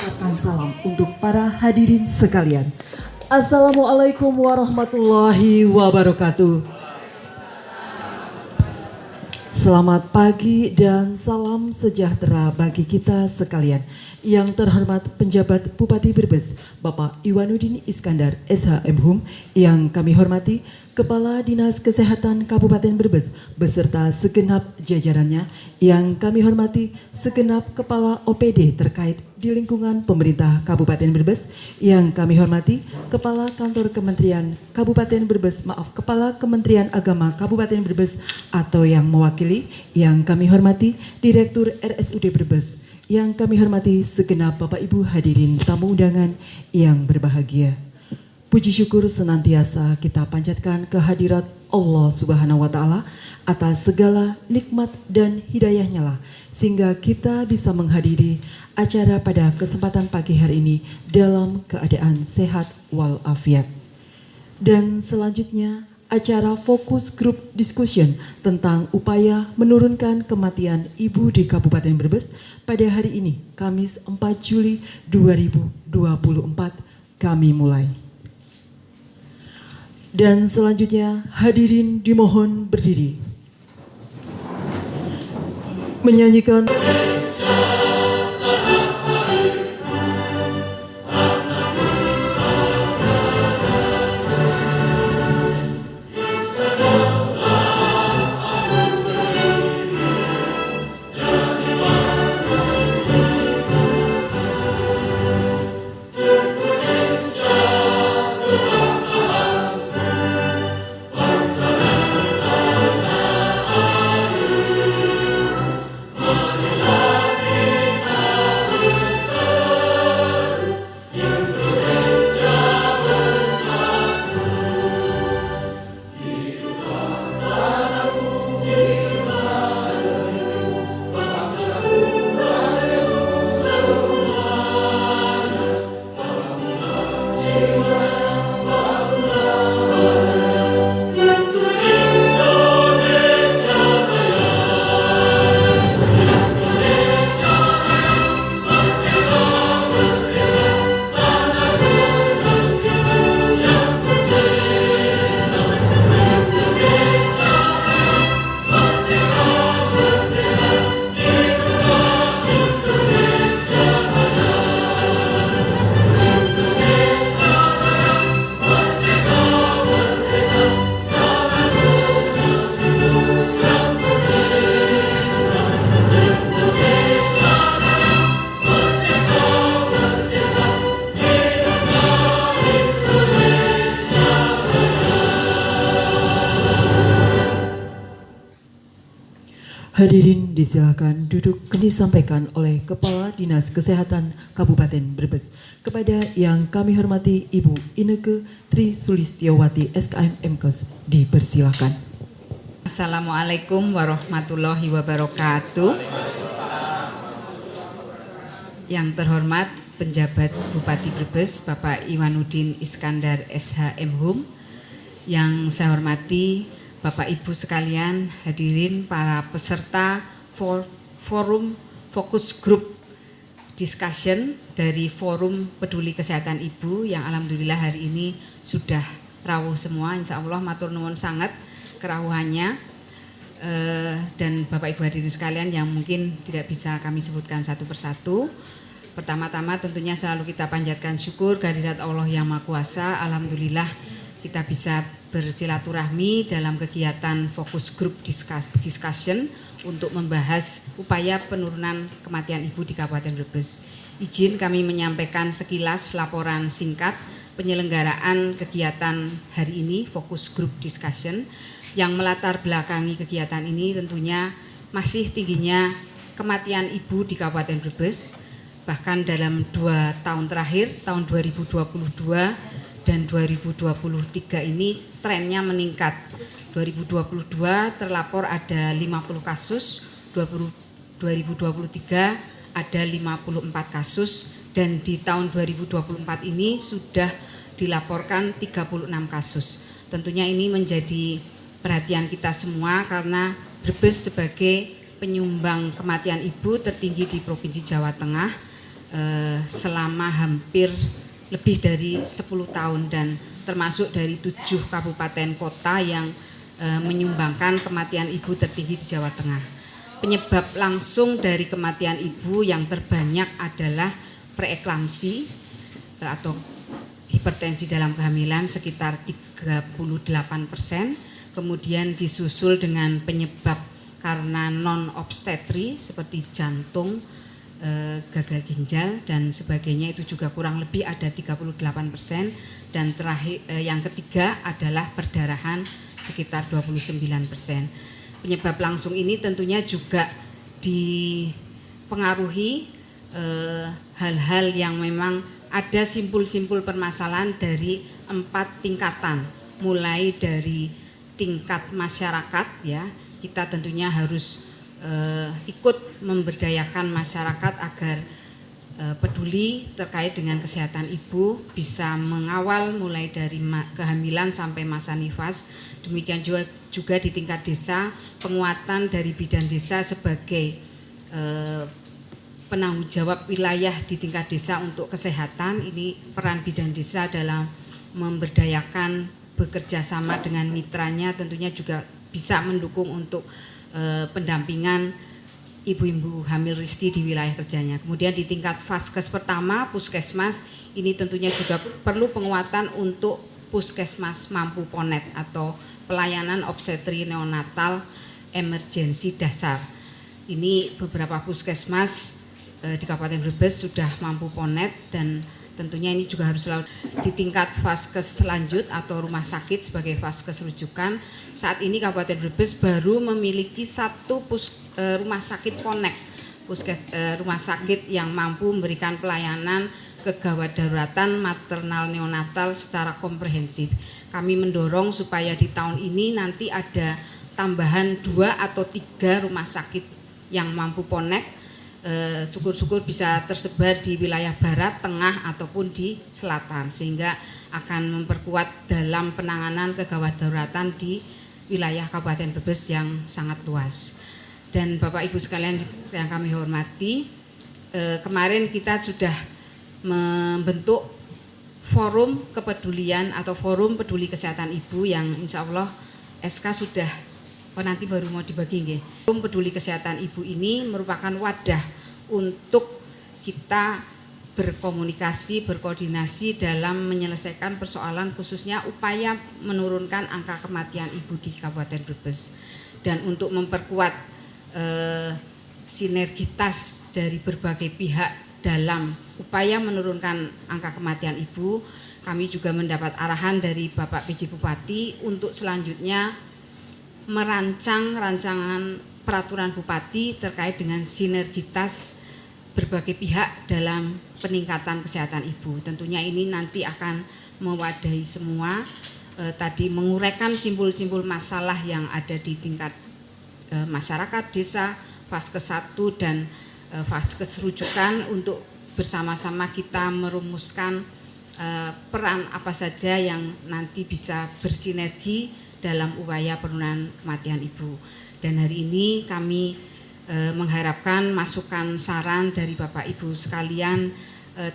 mengucapkan salam untuk para hadirin sekalian. Assalamualaikum warahmatullahi wabarakatuh. Selamat pagi dan salam sejahtera bagi kita sekalian. Yang terhormat penjabat Bupati Brebes, Bapak Iwanuddin Iskandar SHM yang kami hormati Kepala Dinas Kesehatan Kabupaten Brebes beserta segenap jajarannya, yang kami hormati segenap Kepala OPD terkait di lingkungan pemerintah Kabupaten Brebes, yang kami hormati Kepala Kantor Kementerian Kabupaten Brebes, Kepala Kementerian Agama Kabupaten Brebes atau yang mewakili, yang kami hormati Direktur RSUD Brebes, yang kami hormati segenap Bapak Ibu hadirin tamu undangan yang berbahagia. Puji syukur senantiasa kita panjatkan kehadirat Allah Subhanahu wa Ta'ala atas segala nikmat dan hidayahnya lah, sehingga kita bisa menghadiri acara pada kesempatan pagi hari ini dalam keadaan sehat walafiat. Dan selanjutnya acara Fokus Group Discussion tentang upaya menurunkan kematian ibu di Kabupaten Brebes pada hari ini, Kamis 4 Juli 2024, kami mulai. Dan selanjutnya hadirin dimohon berdiri. Menyanyikan hadirin disilakan duduk. Disampaikan oleh Kepala Dinas Kesehatan Kabupaten Brebes. Kepada yang kami hormati Ibu Inneke Tri Sulistiawati SKM Mkes, dipersilakan. Assalamualaikum warahmatullahi wabarakatuh. Yang terhormat penjabat Bupati Brebes Bapak Iwanuddin Iskandar SHM yang saya hormati Bapak Ibu sekalian, hadirin para peserta forum Fokus Group Discussion dari Forum Peduli Kesehatan Ibu yang alhamdulillah hari ini sudah rawuh semua, insya Allah matur nuwun sangat kerawuhannya, dan Bapak Ibu hadirin sekalian yang mungkin tidak bisa kami sebutkan satu persatu. Pertama-tama tentunya selalu kita panjatkan syukur kehadirat Allah yang Maha Kuasa. Alhamdulillah kita bisa bersilaturahmi dalam kegiatan Fokus Group Discussion untuk membahas upaya penurunan kematian ibu di Kabupaten Brebes. Izin kami menyampaikan sekilas laporan singkat penyelenggaraan kegiatan hari ini Fokus Group Discussion. Yang melatar belakangi kegiatan ini tentunya masih tingginya kematian ibu di Kabupaten Brebes. Bahkan dalam 2 tahun terakhir, tahun 2022 dan 2023 ini trennya meningkat. 2022 terlapor ada 50 kasus, 2023 ada 54 kasus, dan di tahun 2024 ini sudah dilaporkan 36 kasus. Tentunya ini menjadi perhatian kita semua karena Brebes sebagai penyumbang kematian ibu tertinggi di Provinsi Jawa Tengah selama hampir lebih dari 10 tahun dan termasuk dari 7 kabupaten kota yang menyumbangkan kematian ibu tertinggi di Jawa Tengah. Penyebab langsung dari kematian ibu yang terbanyak adalah preeklamsi atau hipertensi dalam kehamilan sekitar 38%, kemudian disusul dengan penyebab karena non-obstetri seperti jantung, gagal ginjal dan sebagainya, itu juga kurang lebih ada 38%, dan terakhir yang ketiga adalah perdarahan sekitar 29%. Penyebab langsung ini tentunya juga dipengaruhi hal-hal yang memang ada simpul-simpul permasalahan dari 4 tingkatan, mulai dari tingkat masyarakat ya, kita tentunya harus ikut memberdayakan masyarakat agar peduli terkait dengan kesehatan ibu, bisa mengawal mulai dari kehamilan sampai masa nifas. Demikian juga di tingkat desa, penguatan dari bidan desa sebagai penanggung jawab wilayah di tingkat desa untuk kesehatan. Ini peran bidan desa dalam memberdayakan, bekerja sama dengan mitranya tentunya juga bisa mendukung untuk pendampingan ibu-ibu hamil Risti di wilayah kerjanya. Kemudian di tingkat Vaskes pertama, Puskesmas, ini tentunya juga perlu penguatan untuk Puskesmas Mampu Ponet atau pelayanan obstetri neonatal emergensi dasar. Ini beberapa puskesmas di Kabupaten Brebes sudah mampu ponet, dan tentunya ini juga harus selalu di tingkat Vaskes lanjut atau rumah sakit sebagai Vaskes rujukan. Saat ini Kabupaten Brebes baru memiliki 1 rumah sakit ponek, rumah sakit yang mampu memberikan pelayanan kegawat daruratan maternal neonatal secara komprehensif. Kami mendorong supaya di tahun ini nanti ada tambahan 2 atau 3 rumah sakit yang mampu ponek. Syukur-syukur bisa tersebar di wilayah barat, tengah ataupun di selatan, sehingga akan memperkuat dalam penanganan kegawat daruratan di wilayah Kabupaten Brebes yang sangat luas. Dan Bapak Ibu sekalian yang kami hormati, kemarin kita sudah membentuk forum kepedulian atau forum peduli kesehatan ibu yang insya Allah SK sudah nanti baru mau dibagi nggih. Forum peduli kesehatan ibu ini merupakan wadah untuk kita berkomunikasi, berkoordinasi dalam menyelesaikan persoalan khususnya upaya menurunkan angka kematian ibu di Kabupaten Brebes. Dan untuk memperkuat sinergitas dari berbagai pihak dalam upaya menurunkan angka kematian ibu, kami juga mendapat arahan dari Bapak PJ Bupati untuk selanjutnya merancang rancangan peraturan Bupati terkait dengan sinergitas berbagai pihak dalam peningkatan kesehatan ibu. Tentunya ini nanti akan mewadahi semua, tadi menguraikan simpul-simpul masalah yang ada di tingkat masyarakat desa, Vaskes 1 dan Vaskes rujukan, untuk bersama-sama kita merumuskan peran apa saja yang nanti bisa bersinergi dalam upaya penurunan kematian ibu. Dan hari ini kami mengharapkan masukan saran dari Bapak Ibu sekalian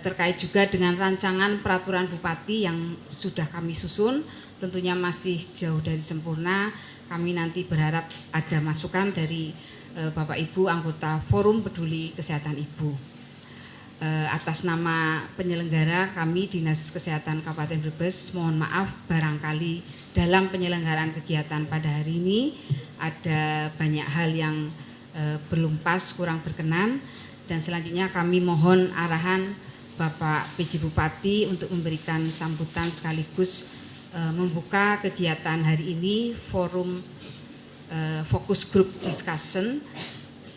terkait juga dengan rancangan peraturan Bupati yang sudah kami susun. Tentunya masih jauh dari sempurna. Kami nanti berharap ada masukan dari Bapak Ibu anggota Forum Peduli Kesehatan Ibu. Atas nama penyelenggara kami Dinas Kesehatan Kabupaten Brebes, mohon maaf barangkali dalam penyelenggaraan kegiatan pada hari ini ada banyak hal yang belum pas, kurang berkenan, dan selanjutnya kami mohon arahan Bapak PJ Bupati untuk memberikan sambutan sekaligus membuka kegiatan hari ini, forum fokus group discussion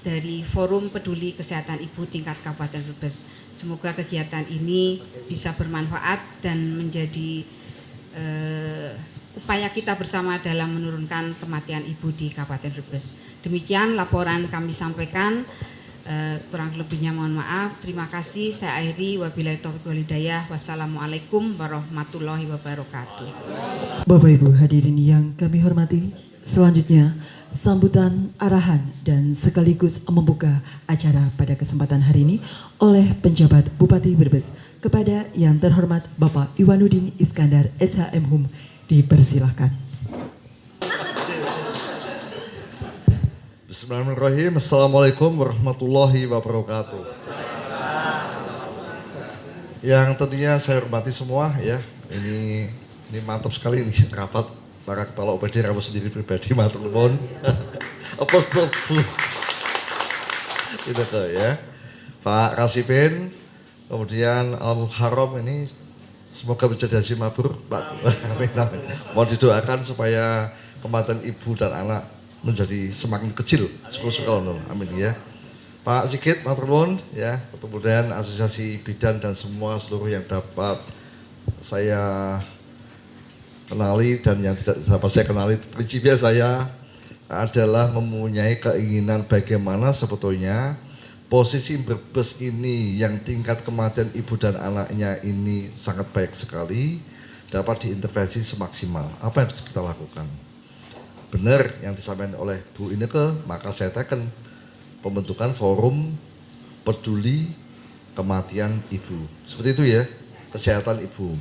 dari Forum Peduli Kesehatan Ibu tingkat Kabupaten Brebes. Semoga kegiatan ini bisa bermanfaat dan menjadi upaya kita bersama dalam menurunkan kematian ibu di Kabupaten Brebes. Demikian laporan kami sampaikan, kurang lebihnya mohon maaf. Terima kasih, saya akhiri, wabillahi taufiq wal hidayah. Wassalamualaikum warahmatullahi wabarakatuh. Bapak Ibu hadirin yang kami hormati, selanjutnya sambutan arahan dan sekaligus membuka acara pada kesempatan hari ini oleh penjabat Bupati Brebes kepada yang terhormat Bapak Iwanuddin Iskandar SHM dipersilahkan. Bismillahirrahmanirrahim. Assalamualaikum warahmatullahi wabarakatuh. Yang tentunya saya hormati semua ya. Ini mantap sekali ini rapat para kepala OPD Rabu sendiri pribadi matur nuwun. Apa stop? Itu ya. Pak Rasipin, kemudian Al Muharram ini semoga menjadi haji mabrur, Pak. Amin. Mohon didoakan supaya kematian ibu dan anak menjadi semakin kecil, syukur amin ya. Pak Sigit matur nuwun ya, kemudian asosiasi bidan dan semua seluruh yang dapat saya kenali dan yang tidak dapat saya kenali, prinsipnya saya adalah mempunyai keinginan bagaimana sebetulnya posisi Brebes ini yang tingkat kematian ibu dan anaknya ini sangat baik sekali dapat diintervensi semaksimal. Apa yang harus kita lakukan? Benar yang disampaikan oleh Bu Ineke, maka saya tekan pembentukan forum peduli kematian ibu. Seperti itu ya, kesehatan ibu.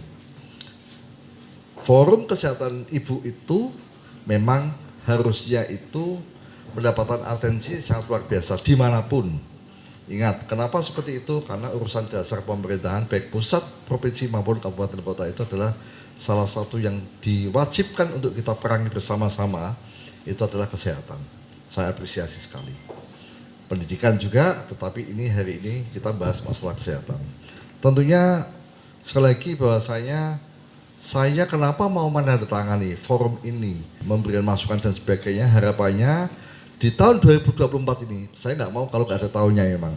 Forum kesehatan ibu itu memang harusnya itu mendapatkan atensi sangat luar biasa dimanapun. Ingat, kenapa seperti itu? Karena urusan dasar pemerintahan baik pusat, provinsi maupun kabupaten kota itu adalah salah satu yang diwajibkan untuk kita perangi bersama-sama itu adalah kesehatan. Saya apresiasi sekali. Pendidikan juga, tetapi ini hari ini kita bahas masalah kesehatan. Tentunya sekali lagi bahwasanya saya kenapa mau menandatangani forum ini, memberikan masukan dan sebagainya, harapannya di tahun 2024 ini, saya nggak mau kalau nggak ada tahunnya memang.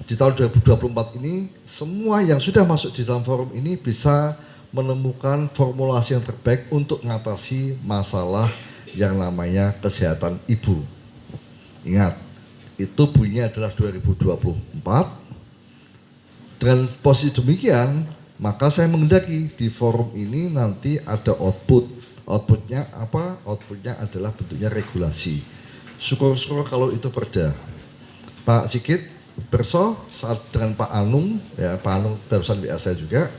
Di tahun 2024 ini, semua yang sudah masuk di dalam forum ini bisa menemukan formulasi yang terbaik untuk mengatasi masalah yang namanya kesehatan ibu. Ingat, itu bunyinya adalah 2024. Dengan posisi demikian, maka saya menghendaki di forum ini nanti ada output. Outputnya apa? Outputnya adalah bentuknya regulasi. Syukur-syukur kalau itu perda. Pak Sigit, Berso, saat dengan Pak Anung, ya Pak Anung barusan WA saya juga,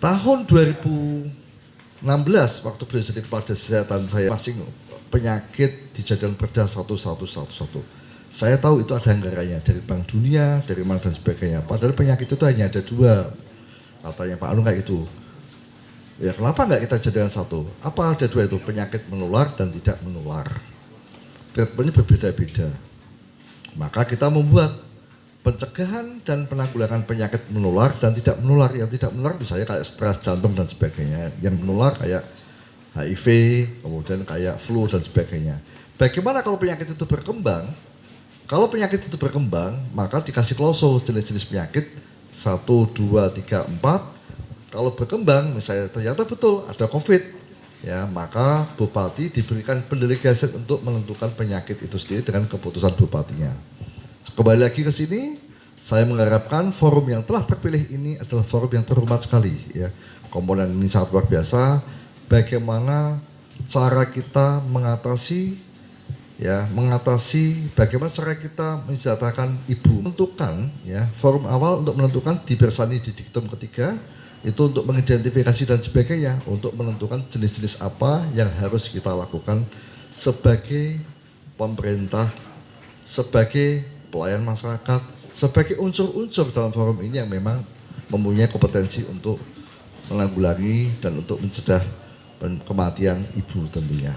tahun 2016 waktu beliau jadi kepala kesehatan saya masing penyakit dijadikan perda 1111. Saya tahu itu ada anggarannya dari Bank Dunia, dari mana dan sebagainya. Padahal penyakit itu hanya ada dua, katanya Pak Anung kayak gitu. Ya kenapa nggak kita jadikan satu? Apa ada dua itu? Penyakit menular dan tidak menular. Treatmentnya berbeda-beda. Maka kita membuat pencegahan dan penanggulangan penyakit menular dan tidak menular. Yang tidak menular misalnya kayak stres jantung dan sebagainya. Yang menular kayak HIV, kemudian kayak flu dan sebagainya. Bagaimana kalau penyakit itu berkembang? Kalau penyakit itu berkembang, maka dikasih klausul jenis-jenis penyakit 1, 2, 3, 4. Kalau berkembang, misalnya ternyata betul ada COVID, ya maka bupati diberikan pendelegasian untuk menentukan penyakit itu sendiri dengan keputusan bupatinya. Kembali lagi ke sini, saya mengharapkan forum yang telah terpilih ini adalah forum yang terhormat sekali. Ya, komponen ini sangat luar biasa. Bagaimana cara kita mengatasi, bagaimana cara kita mensejahterakan ibu. Menentukan, ya, forum awal untuk menentukan di Bersani di diktum ketiga itu untuk mengidentifikasi dan sebagainya, untuk menentukan jenis-jenis apa yang harus kita lakukan sebagai pemerintah, sebagai pelayan masyarakat, sebagai unsur-unsur dalam forum ini yang memang mempunyai kompetensi untuk menanggulangi dan untuk mencegah kematian ibu tentunya.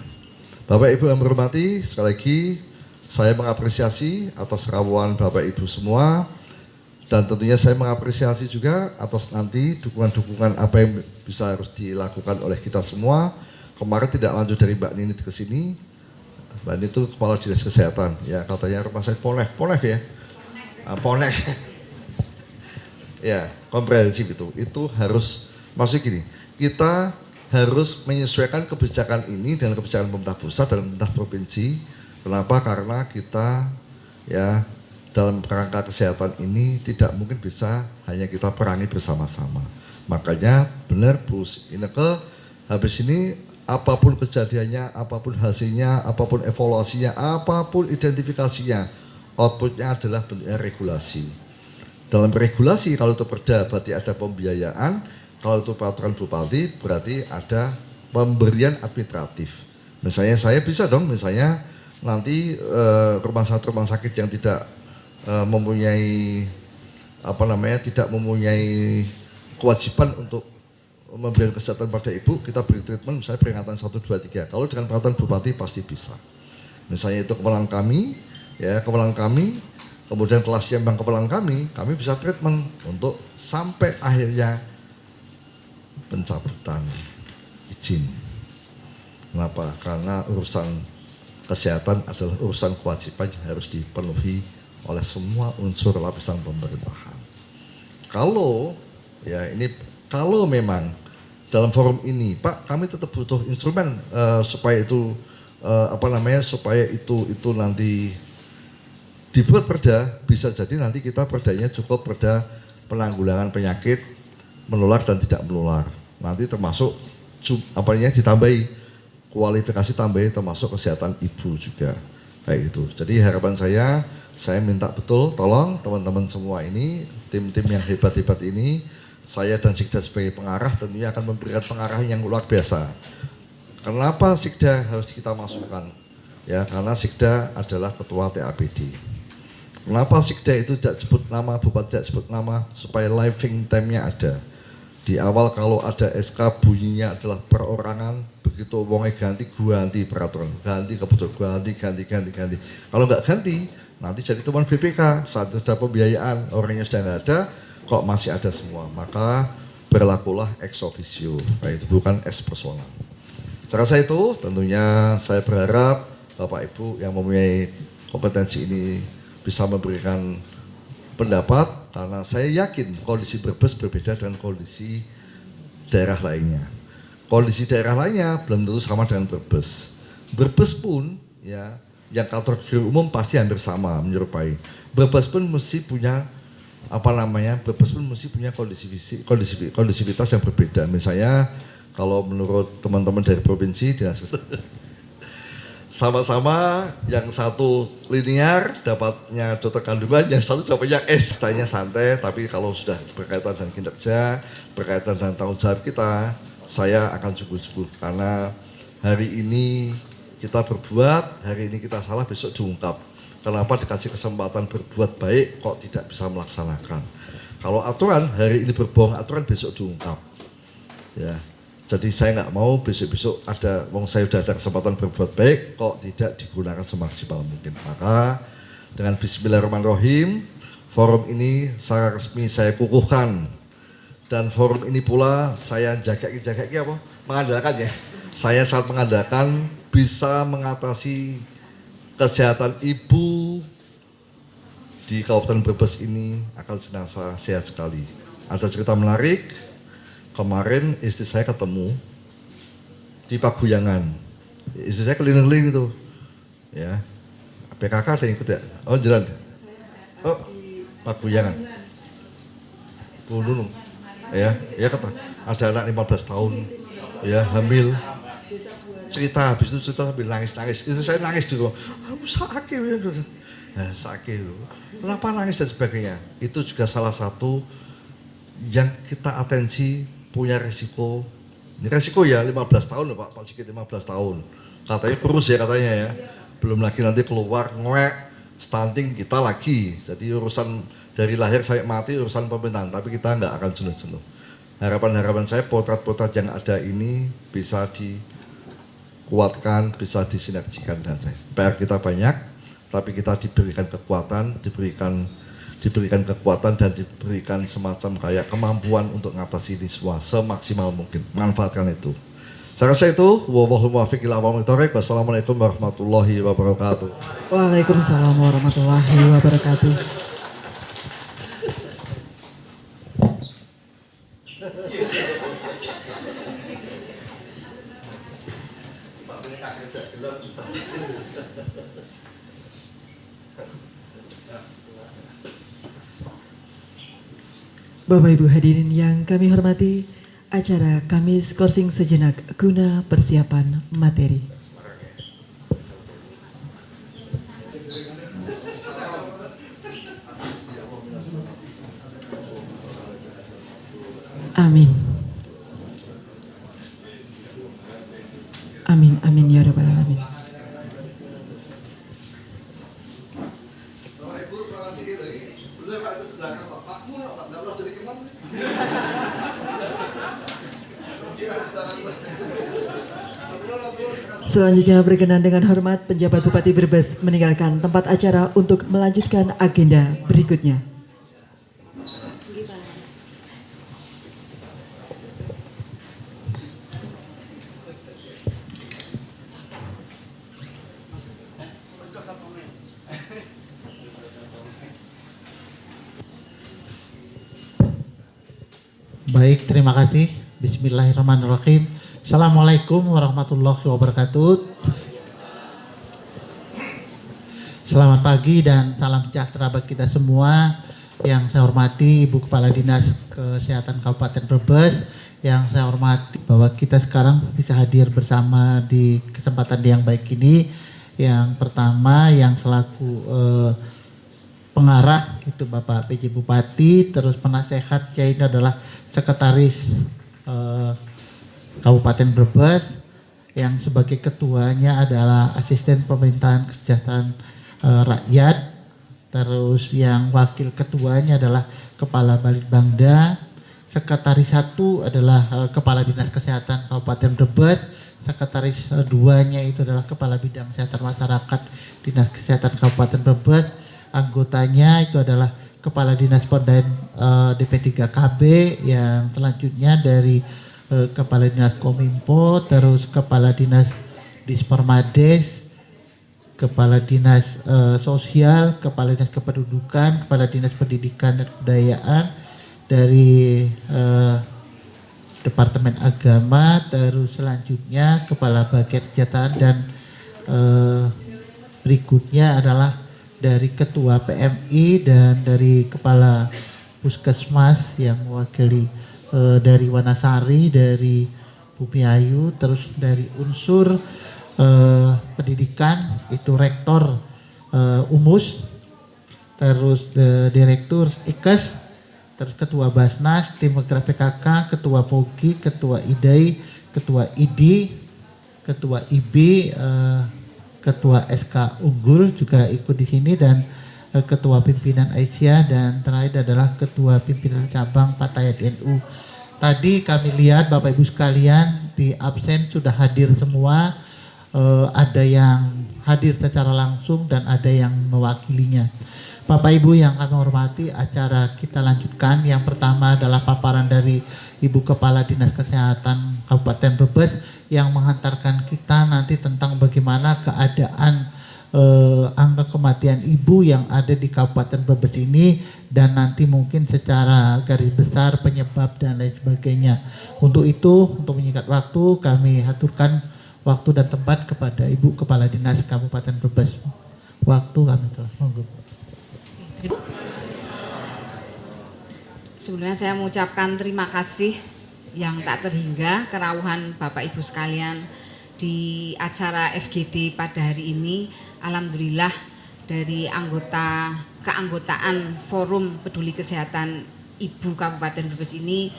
Bapak Ibu yang berhormati, sekali lagi saya mengapresiasi atas rawuan Bapak Ibu semua dan tentunya saya mengapresiasi juga atas nanti dukungan-dukungan apa yang bisa harus dilakukan oleh kita semua. Kemarin tidak lanjut dari Mbak Nini ke sini. Mbak Nini itu kepala dinas kesehatan, ya katanya rumah sakit Ponef ya, Ponef, ya komprehensif itu harus maksud gini, kita harus menyesuaikan kebijakan ini dengan kebijakan pemerintah pusat dan pemerintah provinsi. Kenapa? Karena kita ya dalam kerangka kesehatan ini tidak mungkin bisa hanya kita perangi bersama-sama. Makanya benar Bu Ineke, habis ini apapun kejadiannya, apapun hasilnya, apapun evaluasinya, apapun identifikasinya, outputnya adalah bentuknya regulasi. Dalam regulasi kalau itu perda berarti ada pembiayaan, kalau itu peraturan bupati berarti ada pemberian administratif. Misalnya saya bisa dong, misalnya nanti rumah sakit yang tidak mempunyai tidak mempunyai kewajiban untuk memberikan kesehatan pada ibu, kita beri treatment misalnya peringatan 1, 2, 3. Kalau dengan peraturan bupati pasti bisa. Misalnya itu kewenangan kami, ya kewenangan kami, kemudian kelasnya memang kewenangan kami bisa treatment untuk sampai akhirnya pencabutan izin. Kenapa? Karena urusan kesehatan adalah urusan kewajiban yang harus dipenuhi oleh semua unsur lapisan pemerintahan. Kalau memang dalam forum ini, Pak, kami tetap butuh instrumen supaya itu supaya itu nanti dibuat perda, bisa jadi nanti kita perdanya cukup perda penanggulangan penyakit menular dan tidak menular. Nanti termasuk ditambahi kualifikasi tambahi termasuk kesehatan ibu juga kayak gitu. Jadi harapan saya minta betul tolong teman-teman semua ini, tim-tim yang hebat-hebat ini, saya dan Sikda sebagai pengarah tentunya akan memberikan pengarahan yang luar biasa. Kenapa Sikda harus kita masukkan? Ya, karena Sikda adalah ketua TAPD. Kenapa Sikda itu tidak sebut nama, Bupati tidak sebut nama, supaya living time-nya ada. Di awal kalau ada SK bunyinya adalah perorangan, begitu wongnya ganti peraturan, ganti keputusan, ganti. Kalau nggak ganti, nanti jadi teman BPK, saat sudah pembiayaan, orangnya sudah nggak ada, kok masih ada semua, maka berlakulah ex officio, itu bukan ex personam. Saya rasa itu tentunya saya berharap Bapak Ibu yang mempunyai kompetensi ini bisa memberikan pendapat, karena saya yakin kondisi Brebes berbeda dengan kondisi daerah lainnya. Kondisi daerah lainnya belum tentu sama dengan Brebes. Brebes pun ya yang kategori umum pasti hampir sama, menyerupai. Brebes pun mesti punya Brebes pun mesti punya kondisivitas yang berbeda. Misalnya kalau menurut teman-teman dari provinsi sama-sama yang satu linear dapatnya dokter kandungan, yang satu dapatnya S. Tanya santai, tapi kalau sudah berkaitan dengan kinerja, berkaitan dengan tanggung jawab kita, saya akan sungguh-sungguh, karena hari ini kita berbuat, hari ini kita salah, besok diungkap. Kenapa dikasih kesempatan berbuat baik kok tidak bisa melaksanakan? Kalau aturan hari ini berbohong, aturan besok diungkap. Ya, jadi saya nggak mau besok-besok ada, saya sudah ada kesempatan berbuat baik kok tidak digunakan semaksimal mungkin. Maka dengan Bismillahirrahmanirrahim, forum ini secara resmi saya kukuhkan, dan forum ini pula saya mengandalkan ya. Saya sangat mengandalkan bisa mengatasi kesehatan ibu di Kabupaten Brebes ini akan senantiasa sehat sekali. Ada cerita menarik, kemarin istri saya ketemu di Paguyangan. Istri saya keliling-keliling itu, ya. PKK ada yang ikut ya? Oh jalan. Oh Paguyangan. Gunung. Ya ada anak 15 tahun, ya hamil. Cerita, habis itu cerita sambil nangis-nangis. Istri saya nangis juga. Sakit, sakit. Kenapa nangis dan sebagainya? Itu juga salah satu yang kita atensi punya resiko. Ini resiko ya 15 tahun Pak Sigit 15 tahun. Katanya kurus ya katanya ya. Belum lagi nanti keluar ngewek, stunting kita lagi. Jadi urusan dari lahir sampai mati urusan pemerintahan. Tapi kita nggak akan jenuh-jenuh. Harapan saya potret-potret yang ada ini bisa dikuatkan, bisa disinergikan dan saya. PR kita banyak, tapi kita diberikan kekuatan, diberikan kekuatan dan diberikan semacam kayak kemampuan untuk mengatasi ini semua semaksimal mungkin. Manfaatkan itu. Saya rasa itu. Wassalamualaikum warahmatullahi wabarakatuh. Waalaikumsalam warahmatullahi wabarakatuh. Bapak Ibu hadirin yang kami hormati, Acara kami skorsing sejenak guna persiapan materi. Amin. Amin, amin ya rabbal alamin. Selanjutnya berkenan dengan hormat penjabat Bupati Brebes meninggalkan tempat acara untuk melanjutkan agenda berikutnya. Baik, terima kasih. Bismillahirrahmanirrahim. Assalamualaikum warahmatullahi wabarakatuh. Selamat pagi dan salam sejahtera bagi kita semua. Yang saya hormati Ibu Kepala Dinas Kesehatan Kabupaten Brebes, yang saya hormati bahwa kita sekarang bisa hadir bersama di kesempatan yang baik ini. Yang pertama yang selaku pengarah itu Bapak PJ Bupati, terus penasehat ini adalah Sekretaris Kabupaten Brebes, yang sebagai ketuanya adalah Asisten Pemerintahan Kesejahteraan Rakyat, terus yang wakil ketuanya adalah Kepala Balitbangda, Sekretaris 1 adalah Kepala Dinas Kesehatan Kabupaten Brebes, Sekretaris 2-nya itu adalah Kepala Bidang Kesehatan Masyarakat Dinas Kesehatan Kabupaten Brebes, anggotanya itu adalah Kepala Dinas Pemdaan DP3KB, yang selanjutnya dari Kepala Dinas Kominfo, terus Kepala Dinas Dispermades, Kepala Dinas Sosial, Kepala Dinas Kependudukan, Kepala Dinas Pendidikan dan Kebudayaan, dari Departemen Agama, terus selanjutnya Kepala Bagian Kesejahteraan, dan berikutnya adalah dari Ketua PMI dan dari Kepala Puskesmas yang mewakili dari Wanasari, dari Bumi Ayu, terus dari unsur pendidikan itu Rektor Umus, terus Direktur IKES, terus Ketua Basnas, Tim Bergerak PKK, Ketua POGI, Ketua IDAI, Ketua ID, Ketua IB, Ketua SK Unggul juga ikut di sini, dan Ketua Pimpinan Aisyah, dan terakhir adalah Ketua Pimpinan Cabang Fatayat NU. Tadi kami lihat Bapak Ibu sekalian di absen sudah hadir semua, ada yang hadir secara langsung dan ada yang mewakilinya. Bapak Ibu yang kami hormati, acara kita lanjutkan. Yang pertama adalah paparan dari Ibu Kepala Dinas Kesehatan Kabupaten Brebes yang menghantarkan kita nanti tentang bagaimana keadaan angka kematian ibu yang ada di Kabupaten Brebes ini, dan nanti mungkin secara garis besar penyebab dan lain sebagainya. Untuk itu, untuk menyingkat waktu, kami aturkan waktu dan tempat kepada Ibu Kepala Dinas Kabupaten Brebes. Waktu kami telah monggo. Sebelumnya saya mengucapkan terima kasih yang tak terhingga kerawuhan Bapak Ibu sekalian di acara FGD pada hari ini. Alhamdulillah dari keanggotaan Forum Peduli Kesehatan Ibu Kabupaten Brebes ini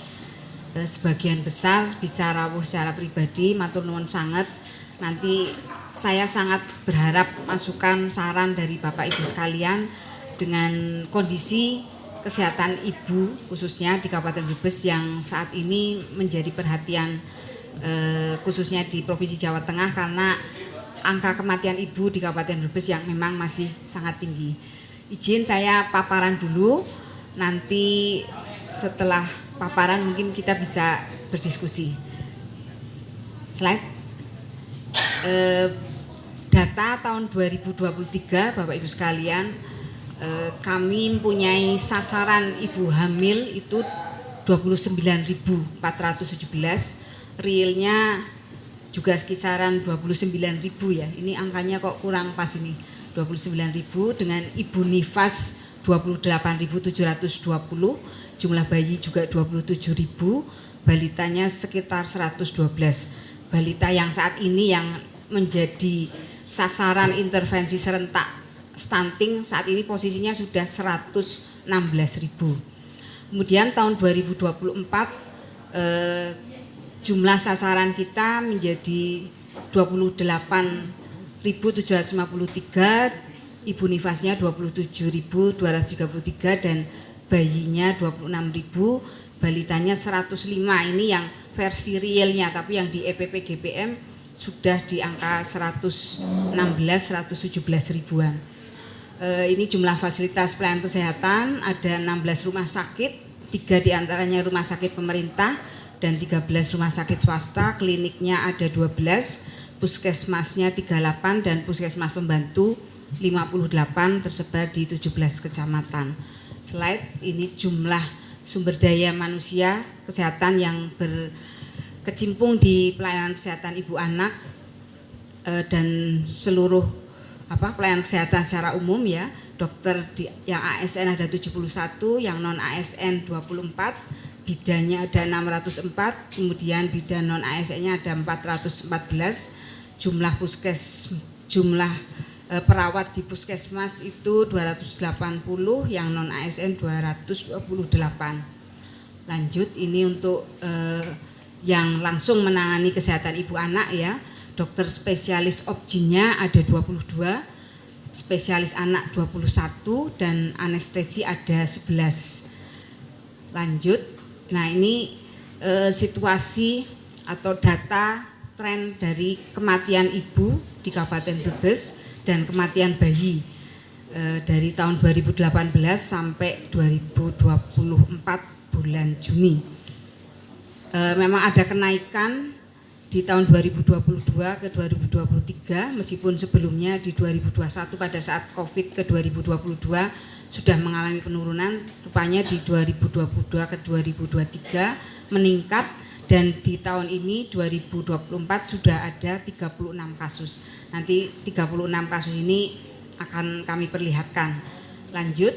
sebagian besar bisa rawuh secara pribadi, matur nuwun sanget. Nanti saya sangat berharap masukan saran dari Bapak Ibu sekalian dengan kondisi kesehatan ibu khususnya di Kabupaten Brebes yang saat ini menjadi perhatian khususnya di Provinsi Jawa Tengah, karena angka kematian ibu di Kabupaten Brebes yang memang masih sangat tinggi. Izin saya paparan dulu, nanti setelah paparan mungkin kita bisa berdiskusi. Slide. Data tahun 2023 Bapak Ibu sekalian, kami mempunyai sasaran ibu hamil itu 29.417, realnya juga kisaran 29.000 ya. Ini angkanya kok kurang pas ini. 29.000 dengan ibu nifas 28.720 jumlah bayi juga 27.000, balitanya sekitar 112. Balita yang saat ini yang menjadi sasaran intervensi serentak stunting saat ini posisinya sudah 116.000. Kemudian tahun 2024 jumlah sasaran kita menjadi 28.753, ibu nifasnya 27.233 dan bayinya 26.000, balitanya 105. Ini yang versi realnya, tapi yang di EPP GPM sudah di angka 116-117 ribuan. Ini jumlah fasilitas pelayanan kesehatan, ada 16 rumah sakit, 3 diantaranya rumah sakit pemerintah dan 13 rumah sakit swasta, kliniknya ada 12, puskesmasnya 38 dan puskesmas pembantu 58 tersebar di 17 kecamatan. Slide ini jumlah sumber daya manusia kesehatan yang berkecimpung di pelayanan kesehatan ibu anak dan seluruh pelayanan kesehatan secara umum ya. Dokter yang ASN ada 71, yang non ASN 24, bidannya ada 604, kemudian bidan non ASN-nya ada 414, jumlah perawat di puskesmas itu 280, yang non ASN 228. Lanjut, ini untuk yang langsung menangani kesehatan ibu anak ya. Dokter spesialis obgynnya ada 22, spesialis anak 21 dan anestesi ada 11. Lanjut. Nah, ini situasi atau data tren dari kematian ibu di Kabupaten Brebes dan kematian bayi dari tahun 2018 sampai 2024 bulan Juni. Memang ada kenaikan di tahun 2022 ke 2023, meskipun sebelumnya di 2021 pada saat COVID ke 2022 sudah mengalami penurunan, rupanya di 2022 ke 2023 meningkat dan di tahun ini 2024 sudah ada 36 kasus. Nanti 36 kasus ini akan kami perlihatkan. Lanjut,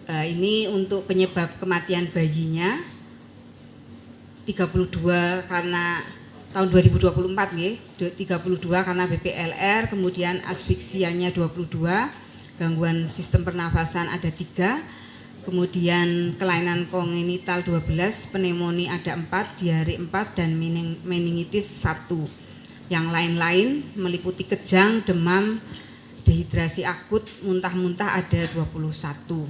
ini untuk penyebab kematian bayinya 32 karena tahun 2024 nggih, 32 karena BPLR, kemudian asfiksianya 22, gangguan sistem pernafasan ada 3, kemudian kelainan kongenital 12, pneumonia ada 4, diare 4 dan meningitis 1. Yang lain-lain meliputi kejang, demam, dehidrasi akut, muntah-muntah ada 21.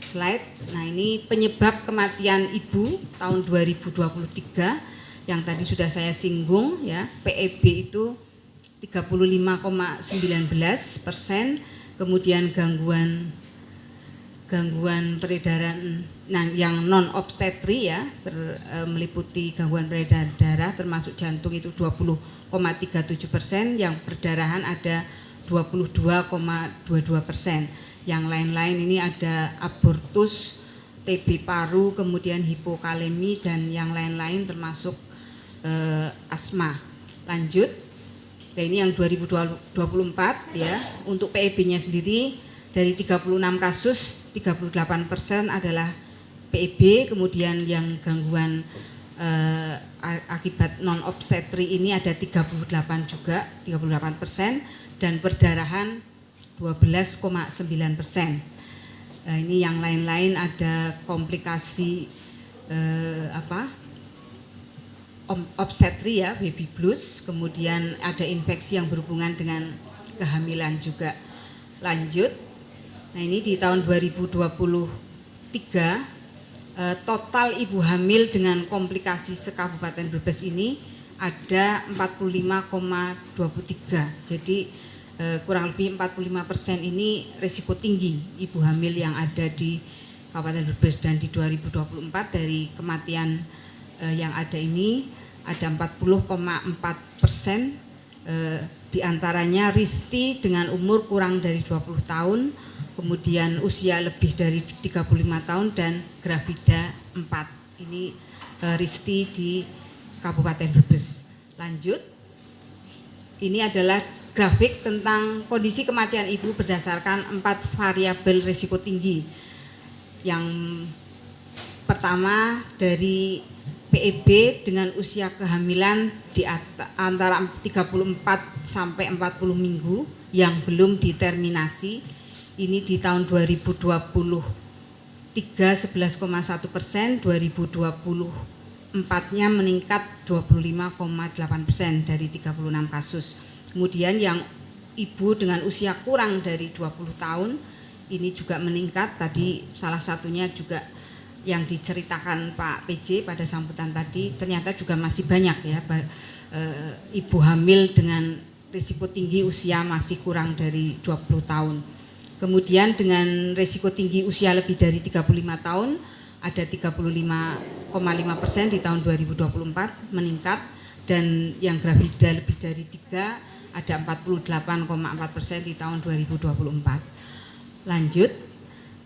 Slide. Nah, ini penyebab kematian ibu tahun 2023 yang tadi sudah saya singgung ya. PEB itu 35,19%, kemudian gangguan peredaran yang non obstetri ya, meliputi gangguan peredaran darah termasuk jantung itu 20,37%, yang perdarahan ada 22,22%. Yang lain-lain ini ada abortus, TB paru, kemudian hipokalemi dan yang lain-lain termasuk asma. Lanjut, nah ini yang 2024 ya. Untuk PEB-nya sendiri dari 36 kasus 38% adalah PEB, kemudian yang gangguan akibat non obstetri ini ada 38 juga, 38%, dan perdarahan 12,9%. Ini yang lain-lain ada komplikasi obstetri ya, baby blues, kemudian ada infeksi yang berhubungan dengan kehamilan juga. Lanjut. Nah, ini di tahun 2023 total ibu hamil dengan komplikasi se-Kabupaten Brebes ini ada 45,23. Jadi kurang lebih 45% ini risiko tinggi ibu hamil yang ada di Kabupaten Brebes, dan di 2024 dari kematian yang ada ini ada 40,4%, diantaranya Risti dengan umur kurang dari 20 tahun, kemudian usia lebih dari 35 tahun dan Gravida 4. Ini Risti di Kabupaten Brebes. Lanjut, ini adalah grafik tentang kondisi kematian ibu berdasarkan 4 variabel risiko tinggi yang pertama dari PEB dengan usia kehamilan di antara 34 sampai 40 minggu yang belum diterminasi, ini di tahun 2023 11,1%, 2024-nya meningkat 25,8% dari 36 kasus. Kemudian yang ibu dengan usia kurang dari 20 tahun ini juga meningkat, tadi salah satunya juga yang diceritakan Pak PJ pada sambutan tadi, ternyata juga masih banyak ya ibu hamil dengan risiko tinggi usia masih kurang dari 20 tahun. Kemudian dengan risiko tinggi usia lebih dari 35 tahun ada 35,5% di tahun 2024 meningkat, dan yang gravida lebih dari 3 ada 48,4% di tahun 2024. Lanjut,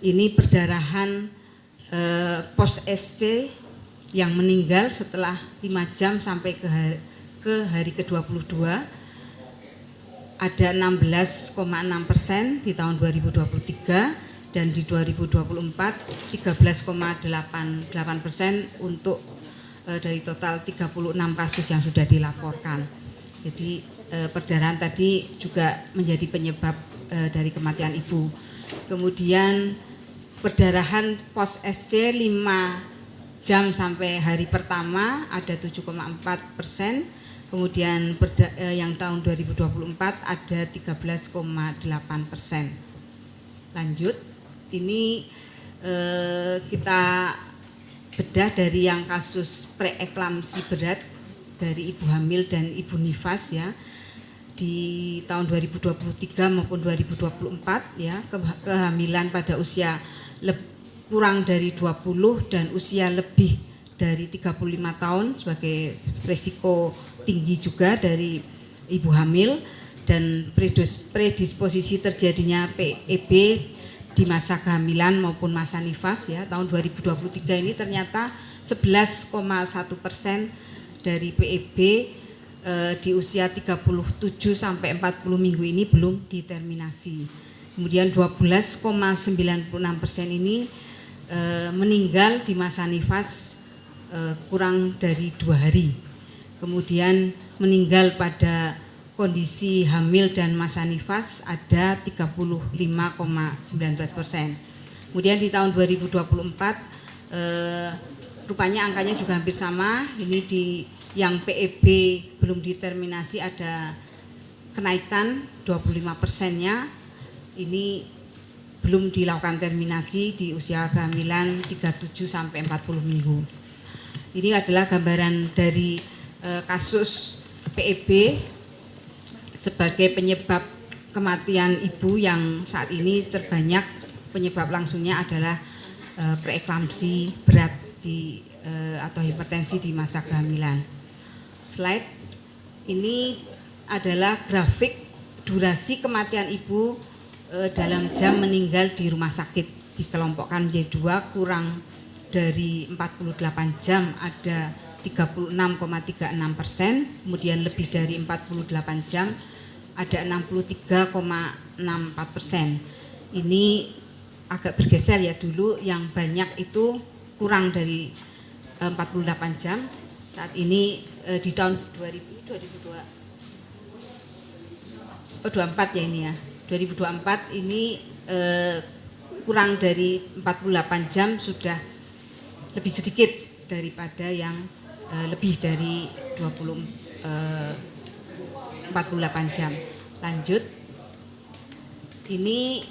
ini perdarahan pos SC yang meninggal setelah 5 jam sampai ke hari ke-22 ada 16,6% di tahun 2023, dan di 2024 13,88% untuk dari total 36 kasus yang sudah dilaporkan. Jadi perdarahan tadi juga menjadi penyebab dari kematian ibu. Kemudian perdarahan pos SC 5 jam sampai hari pertama ada 7,4%, kemudian yang tahun 2024 ada 13,8%. Lanjut, ini kita bedah dari yang kasus preeklamsi berat dari ibu hamil dan ibu nifas ya. Di tahun 2023 maupun 2024 ya, kehamilan pada usia kurang dari 20 dan usia lebih dari 35 tahun sebagai risiko tinggi juga dari ibu hamil, dan predisposisi terjadinya PEB di masa kehamilan maupun masa nifas ya. Tahun 2023 ini ternyata 11,1% dari PEB di usia 37 sampai 40 minggu ini belum diterminasi. Kemudian 12,96% ini meninggal di masa nifas kurang dari 2 hari. Kemudian meninggal pada kondisi hamil dan masa nifas ada 35,19%. Kemudian di tahun 2024 rupanya angkanya juga hampir sama. Ini di yang PEB belum diterminasi ada kenaikan 25%-nya. Ini belum dilakukan terminasi di usia kehamilan 37 sampai 40 minggu. Ini adalah gambaran dari kasus PEB sebagai penyebab kematian ibu yang saat ini terbanyak penyebab langsungnya adalah preeklamsi berat atau hipertensi di masa kehamilan. Slide ini adalah grafik durasi kematian ibu dalam jam meninggal di rumah sakit, dikelompokkan menjadi 2, kurang dari 48 jam ada 36,36%, kemudian lebih dari 48 jam ada 63,64%. Ini agak bergeser ya, dulu yang banyak itu kurang dari 48 jam. Saat ini di tahun 2024 ya ini ya. 2024 ini kurang dari 48 jam sudah lebih sedikit daripada yang lebih dari 48 jam. Lanjut, ini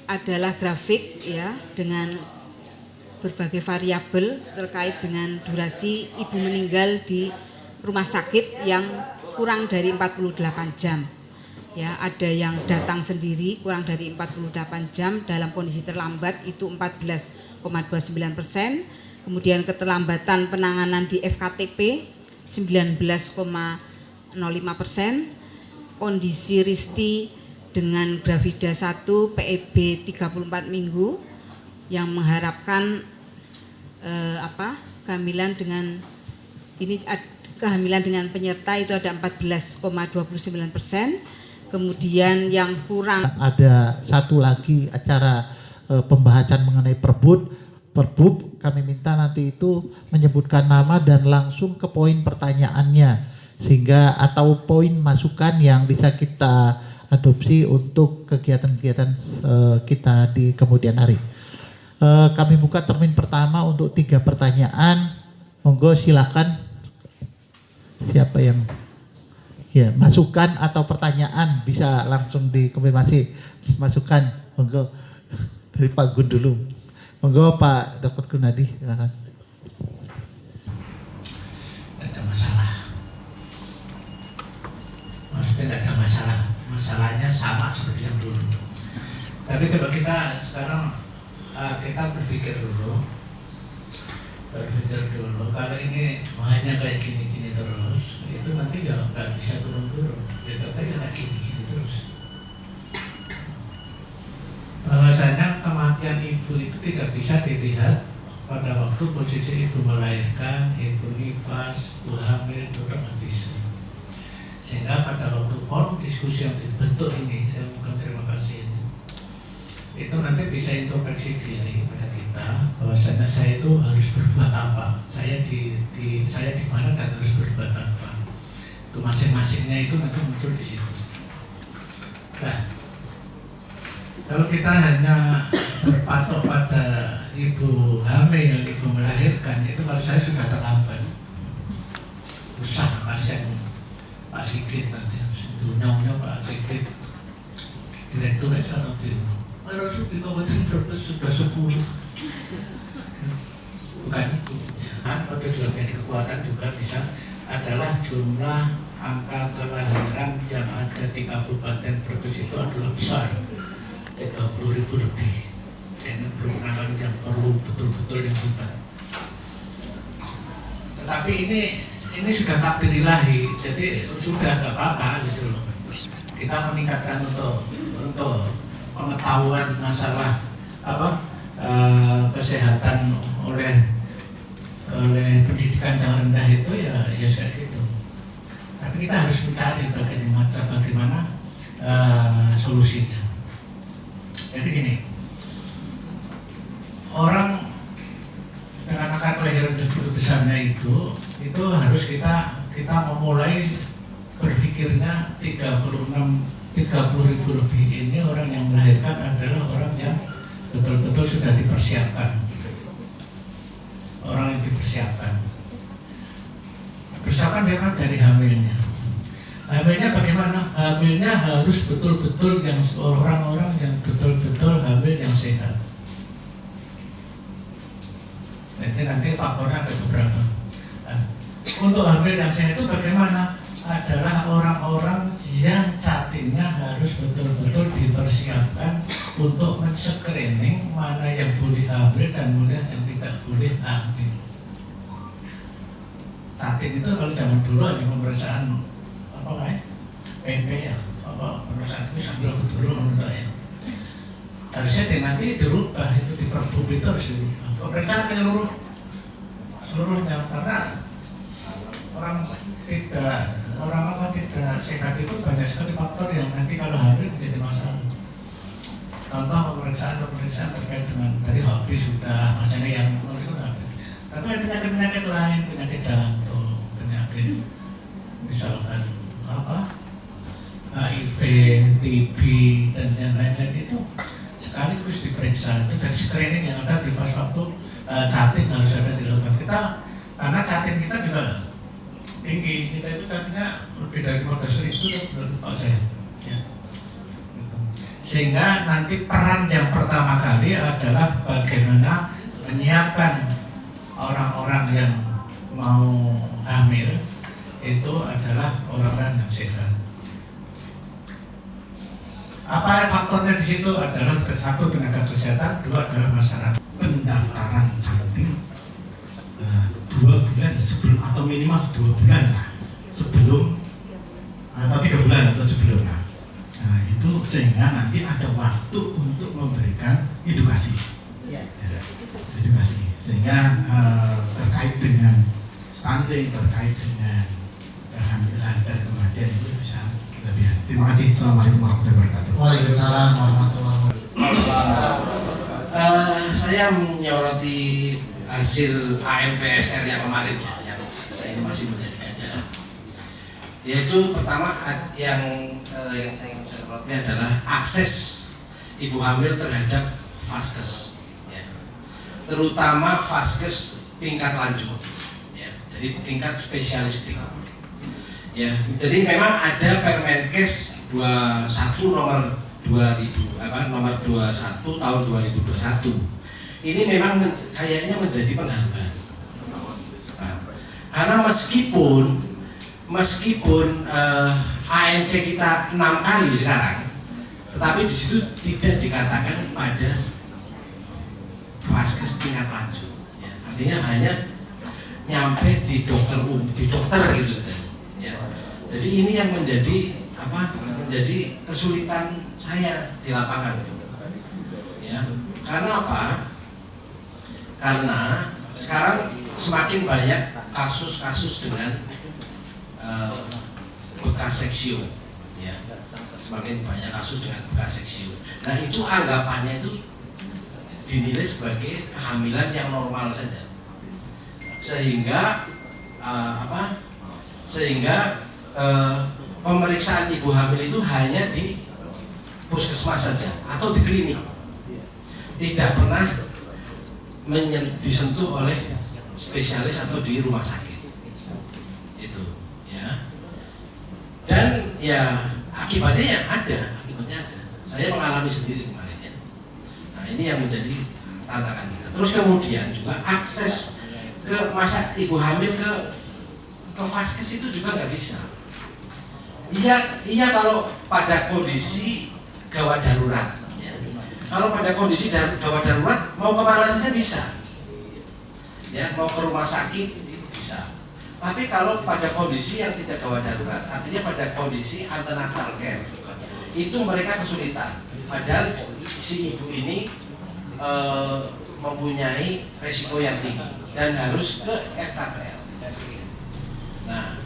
adalah grafik ya dengan berbagai variabel terkait dengan durasi ibu meninggal di rumah sakit yang kurang dari 48 jam. Ya, ada yang datang sendiri kurang dari 48 jam dalam kondisi terlambat itu 14,29%. Kemudian keterlambatan penanganan di FKTP 19,05%. Kondisi Risti dengan gravida 1 PEB 34 minggu yang mengharapkan kehamilan dengan ini kehamilan dengan penyerta itu ada 14,29%. Kemudian yang kurang ada satu lagi acara pembahasan mengenai Perbud Perbub kami minta nanti itu menyebutkan nama dan langsung ke poin pertanyaannya, sehingga atau poin masukan yang bisa kita adopsi untuk kegiatan-kegiatan kita di kemudian hari. Kami buka termin pertama untuk 3 pertanyaan. Monggo silakan, siapa yang ya masukan atau pertanyaan bisa langsung dikonfirmasi. Masukan monggo dari Pak Gun dulu. Monggo Pak Dr. Gunadi, silakan. Tidak ada masalah. Maksudnya tidak ada masalah. Masalahnya sama seperti yang dulu. Tapi coba kita sekarang kita berpikir dulu. Kalau ini hanya kayak gini-gini terus, itu nanti nggak bisa turun-turun. Ya tetap kayak gini-gini terus. Bahwasanya kematian ibu itu tidak bisa dilihat pada waktu posisi ibu melahirkan, ibu nifas, ibu hamil, itu tidak bisa. Sehingga pada waktu forum diskusi yang dibentuk ini, saya mohon terima kasih ini, itu nanti bisa introspeksi diri pada kita, bahwasanya saya itu harus berbuat apa, saya di mana dan harus berbuat apa. Itu masing-masingnya itu nanti muncul di situ. Nah, kalau kita hanya berpatok pada ibu hamil, ibu melahirkan, itu kalau saya sudah terlambat. Usah pasien Pak Sigit nanti, dunia Pak Sigit, direktur atau Rasul di Kabupaten Brebes sudah 10. Bukan itu. Pada dalamnya kekuatan juga bisa adalah jumlah angka kelahiran yang ada di Kabupaten Brebes itu adalah besar, 30.000 lebih. Ini perkenalan yang perlu betul-betul yang hebat. Tetapi ini sudah takdir ilahi, jadi sudah nggak apa-apa gitu loh. Kita meningkatkan untuk pengetahuan masalah kesehatan oleh pendidikan yang rendah itu ya kayak gitu. Tapi kita harus mencari bagaimana solusinya. Jadi gini, orang dengan angka kelahiran begitu besarnya itu harus kita memulai berpikirnya 30.000 lebih ini orang yang melahirkan adalah orang yang betul-betul sudah dipersiapkan. Orang yang dipersiapkan. Persiapan memang dari hamilnya. Hamilnya bagaimana? Hamilnya harus betul-betul yang orang-orang yang betul-betul hamil yang sehat. Jadi nanti faktornya ada beberapa. Nah, untuk hamil yang sehat itu bagaimana? Adalah orang-orang yang catinnya harus betul-betul dipersiapkan untuk men-screening mana yang boleh hamil dan mana yang tidak boleh hamil. Catin itu kalau zaman dulu ada pemeriksaan PP ya, pemeriksaan itu sambil betul menurut ya. Harusnya nanti dirubah, itu di Perbub itu harus dirubah. Pemeriksaan seluruhnya, karena orang tidak sehat itu banyak sekali faktor yang nanti kalau hamil menjadi masalah. Contoh pemeriksaan terkait dengan tadi hobi sudah, macamnya yang itu hamil. Tapi ada penyakit lain, penyakit jantung, penyakit misalkan HIV, TB dan yang lain-lain itu sekaligus diperiksa. Itu dari screening yang ada di pas waktu catin harus ada dilakukan kita, karena catin kita juga tinggi, kita itu tadinya lebih dari 15.000 menurut Pak saya. Ya. Sehingga nanti peran yang pertama kali adalah bagaimana menyiapkan orang-orang yang mau hamil itu adalah orang-orang yang sehat. Apa faktornya di situ adalah satu tenaga kesehatan, dua adalah masyarakat. Pendaftaran cantik 2 bulan sebelum atau minimal 2 bulan lah sebelum atau 3 bulan atau sebelumnya. Nah itu sehingga nanti ada waktu untuk memberikan edukasi, edukasi sehingga terkait dengan stunting, terkait dengan kehamilan dan kematian itu bisa lebih. Terima kasih. Assalamualaikum warahmatullahi wabarakatuh. Waalaikumsalam warahmatullahi wabarakatuh. Saya menyoroti hasil AMPSR yang kemarin ya, yang saya ini masih menjadi ganjalan. Yaitu pertama yang saya ingin soroti adalah akses ibu hamil terhadap vaskes, ya. Terutama vaskes tingkat lanjut, ya. Jadi tingkat spesialistik. Ya, jadi memang ada Permenkes 21 nomor 21 tahun 2021. Ini memang kayaknya menjadi penghambat. Nah, karena meskipun ANC kita 6 kali sekarang, tetapi di situ tidak dikatakan pada vaskes tingkat lanjut. Ya, artinya hanya nyampe di dokter gitu saja. Ya. Jadi ini yang menjadi kesulitan saya di lapangan. Ya. Karena apa? Karena sekarang semakin banyak kasus-kasus dengan bekas seksium, ya. Semakin banyak kasus dengan bekas seksium. Nah itu anggapannya itu dinilai sebagai kehamilan yang normal saja, sehingga pemeriksaan ibu hamil itu hanya di puskesmas saja atau di klinik, tidak pernah disentuh oleh spesialis atau di rumah sakit itu, ya. Dan ya akibatnya ada. Saya mengalami sendiri kemarin, ya. Nah ini yang menjadi tantangan kita. Terus kemudian juga akses ke masa ibu hamil ke vaskes itu juga nggak bisa. Iya kalau pada kondisi gawat darurat. Kalau pada kondisi gawat darurat mau kemana saja bisa, ya, mau ke rumah sakit bisa. Tapi kalau pada kondisi yang tidak gawat darurat, artinya pada kondisi antenatal care, itu mereka kesulitan. Padahal si ibu ini mempunyai resiko yang tinggi dan harus ke FKTL. Nah,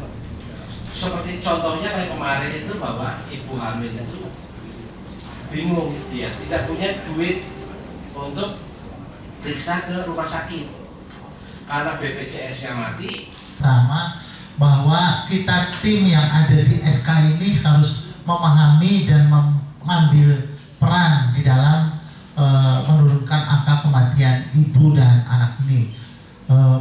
seperti contohnya kayak kemarin itu bahwa ibu hamil itu bingung, dia tidak punya duit untuk periksa ke rumah sakit karena BPJS-nya mati. Sama bahwa kita tim yang ada di SK ini harus memahami dan mengambil peran di dalam menurunkan angka kematian ibu dan anak ini.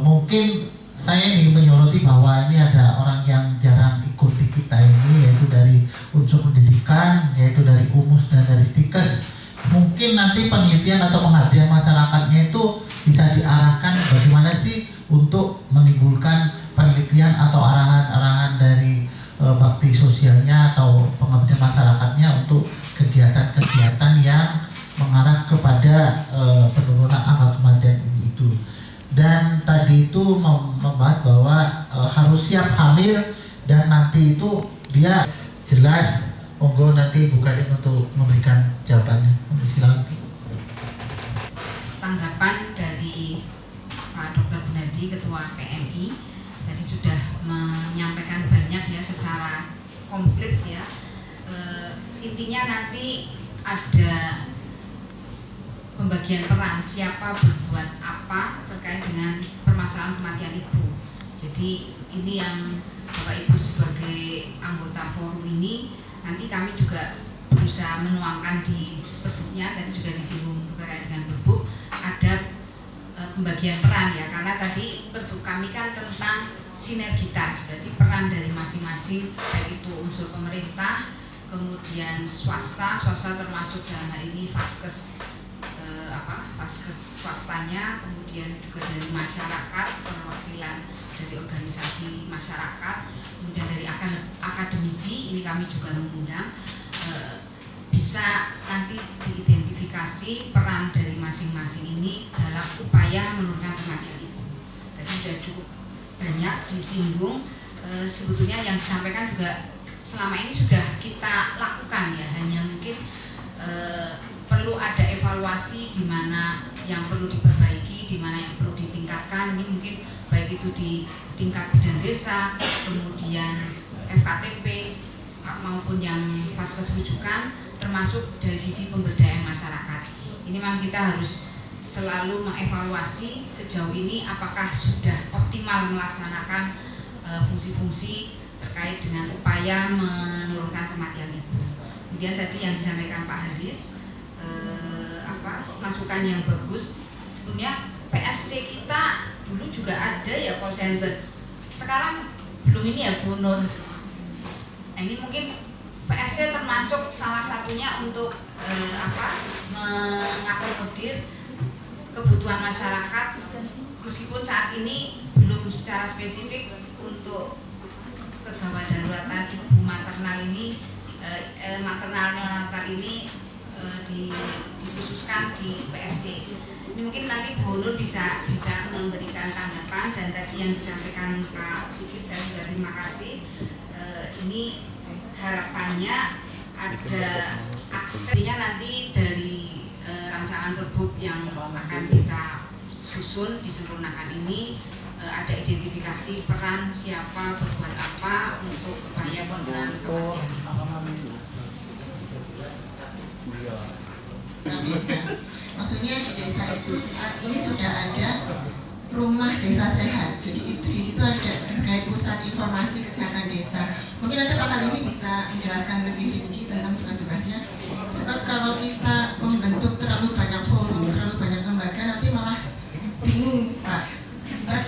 Mungkin saya ingin menyoroti bahwa ini ada orang yang jarang ikut di kita ini, yaitu dari unsur pendidikan, yaitu dari UMUS dan dari Stikes. Mungkin nanti penelitian atau pengabdian masyarakatnya itu bisa diarahkan bagaimana sih untuk menimbulkan penelitian atau arahan-arahan dari bakti sosialnya atau pengabdian masyarakatnya untuk kegiatan-kegiatan yang mengarah kepada penurunan angka kematian ibu itu. Dan tadi itu membahas bahwa harus siap hamil dan nanti itu dia jelas. Monggo nanti bukain untuk memberikan jawabannya. Silakan. Tanggapan dari Pak Dr. Gunadi, Ketua PMI, tadi sudah menyampaikan banyak ya secara komplit ya. Intinya nanti ada pembagian peran siapa berbuat apa terkait dengan permasalahan kematian ibu. Jadi ini yang Bapak Ibu sebagai anggota forum ini nanti kami juga berusaha menuangkan di perbuknya, tadi juga disinggung terkait dengan perbuk ada pembagian peran ya, karena tadi perbuk kami kan tentang sinergitas, berarti peran dari masing-masing baik itu unsur pemerintah, kemudian swasta termasuk dalam hal ini vaskes vaskes swastanya, kemudian juga dari masyarakat, perwakilan dari organisasi masyarakat, kemudian dari akademisi, ini kami juga mengundang, bisa nanti diidentifikasi peran dari masing-masing ini dalam upaya menurunkan kematian ibu. Tadi sudah cukup banyak disinggung, sebetulnya yang disampaikan juga selama ini sudah kita lakukan ya, hanya mungkin perlu ada evaluasi di mana yang perlu diperbaiki, di mana yang perlu ditingkatkan. Ini mungkin baik itu di tingkat bidan desa, kemudian FKTP maupun yang vaskes rujukan, termasuk dari sisi pemberdayaan masyarakat. Ini memang kita harus selalu mengevaluasi sejauh ini apakah sudah optimal melaksanakan fungsi-fungsi terkait dengan upaya menurunkan kematian ibu. Kemudian tadi yang disampaikan Pak Haris, masukan yang bagus. Sebetulnya PSC kita dulu juga ada ya call center. Sekarang belum ini ya Bu Nur. Nah, ini mungkin PSC termasuk salah satunya untuk mengakomodir kebutuhan masyarakat, meskipun saat ini belum secara spesifik untuk kegawat daruratan ibu maternal ini, maternal neonatal ini dikhususkan di PSC. Ini mungkin nanti Bu Nur bisa memberikan tanggapan, dan tadi yang disampaikan Pak Sigit saya juga terima kasih. Ini harapannya ada aksesnya nanti dari rancangan Perbup yang akan kita susun disempurnakan ini, ada identifikasi peran siapa berbuat apa untuk upaya penurunan kematian. Desa, maksudnya di desa itu saat ini sudah ada rumah desa sehat. Jadi itu di situ ada sebagai pusat informasi kesehatan desa. Mungkin nanti Pak Kali ini bisa menjelaskan lebih rinci tentang tugas-tugasnya. Sebab kalau kita membentuk terlalu banyak forum, terlalu banyak lembaga, nanti malah bingung Pak. Sebab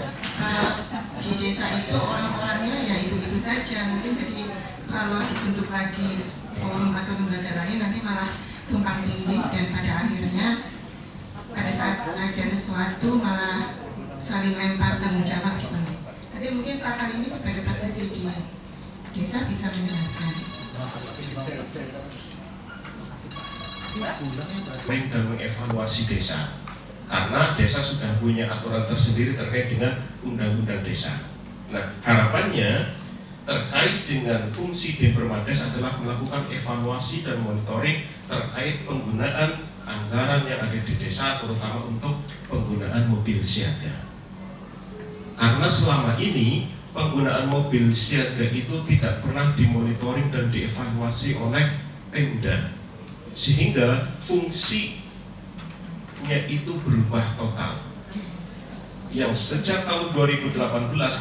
di desa itu orang-orangnya ya itu saja. Mungkin jadi kalau dibentuk lagi forum atau lembaga lain nanti malah tumpang tindih, dan pada akhirnya pada saat ada sesuatu malah saling lempar tanggung jawab gitu. Nanti mungkin Pak Kali ini sebagai praktisi di desa bisa menjelaskan. Dan mengevaluasi desa, karena desa sudah punya aturan tersendiri terkait dengan undang-undang desa. Nah, harapannya terkait dengan fungsi Denpermades adalah melakukan evaluasi dan monitoring terkait penggunaan anggaran yang ada di desa, terutama untuk penggunaan mobil siaga. Karena selama ini penggunaan mobil siaga itu tidak pernah dimonitoring dan dievaluasi oleh Pemda, sehingga fungsinya itu berubah total. Yang sejak tahun 2018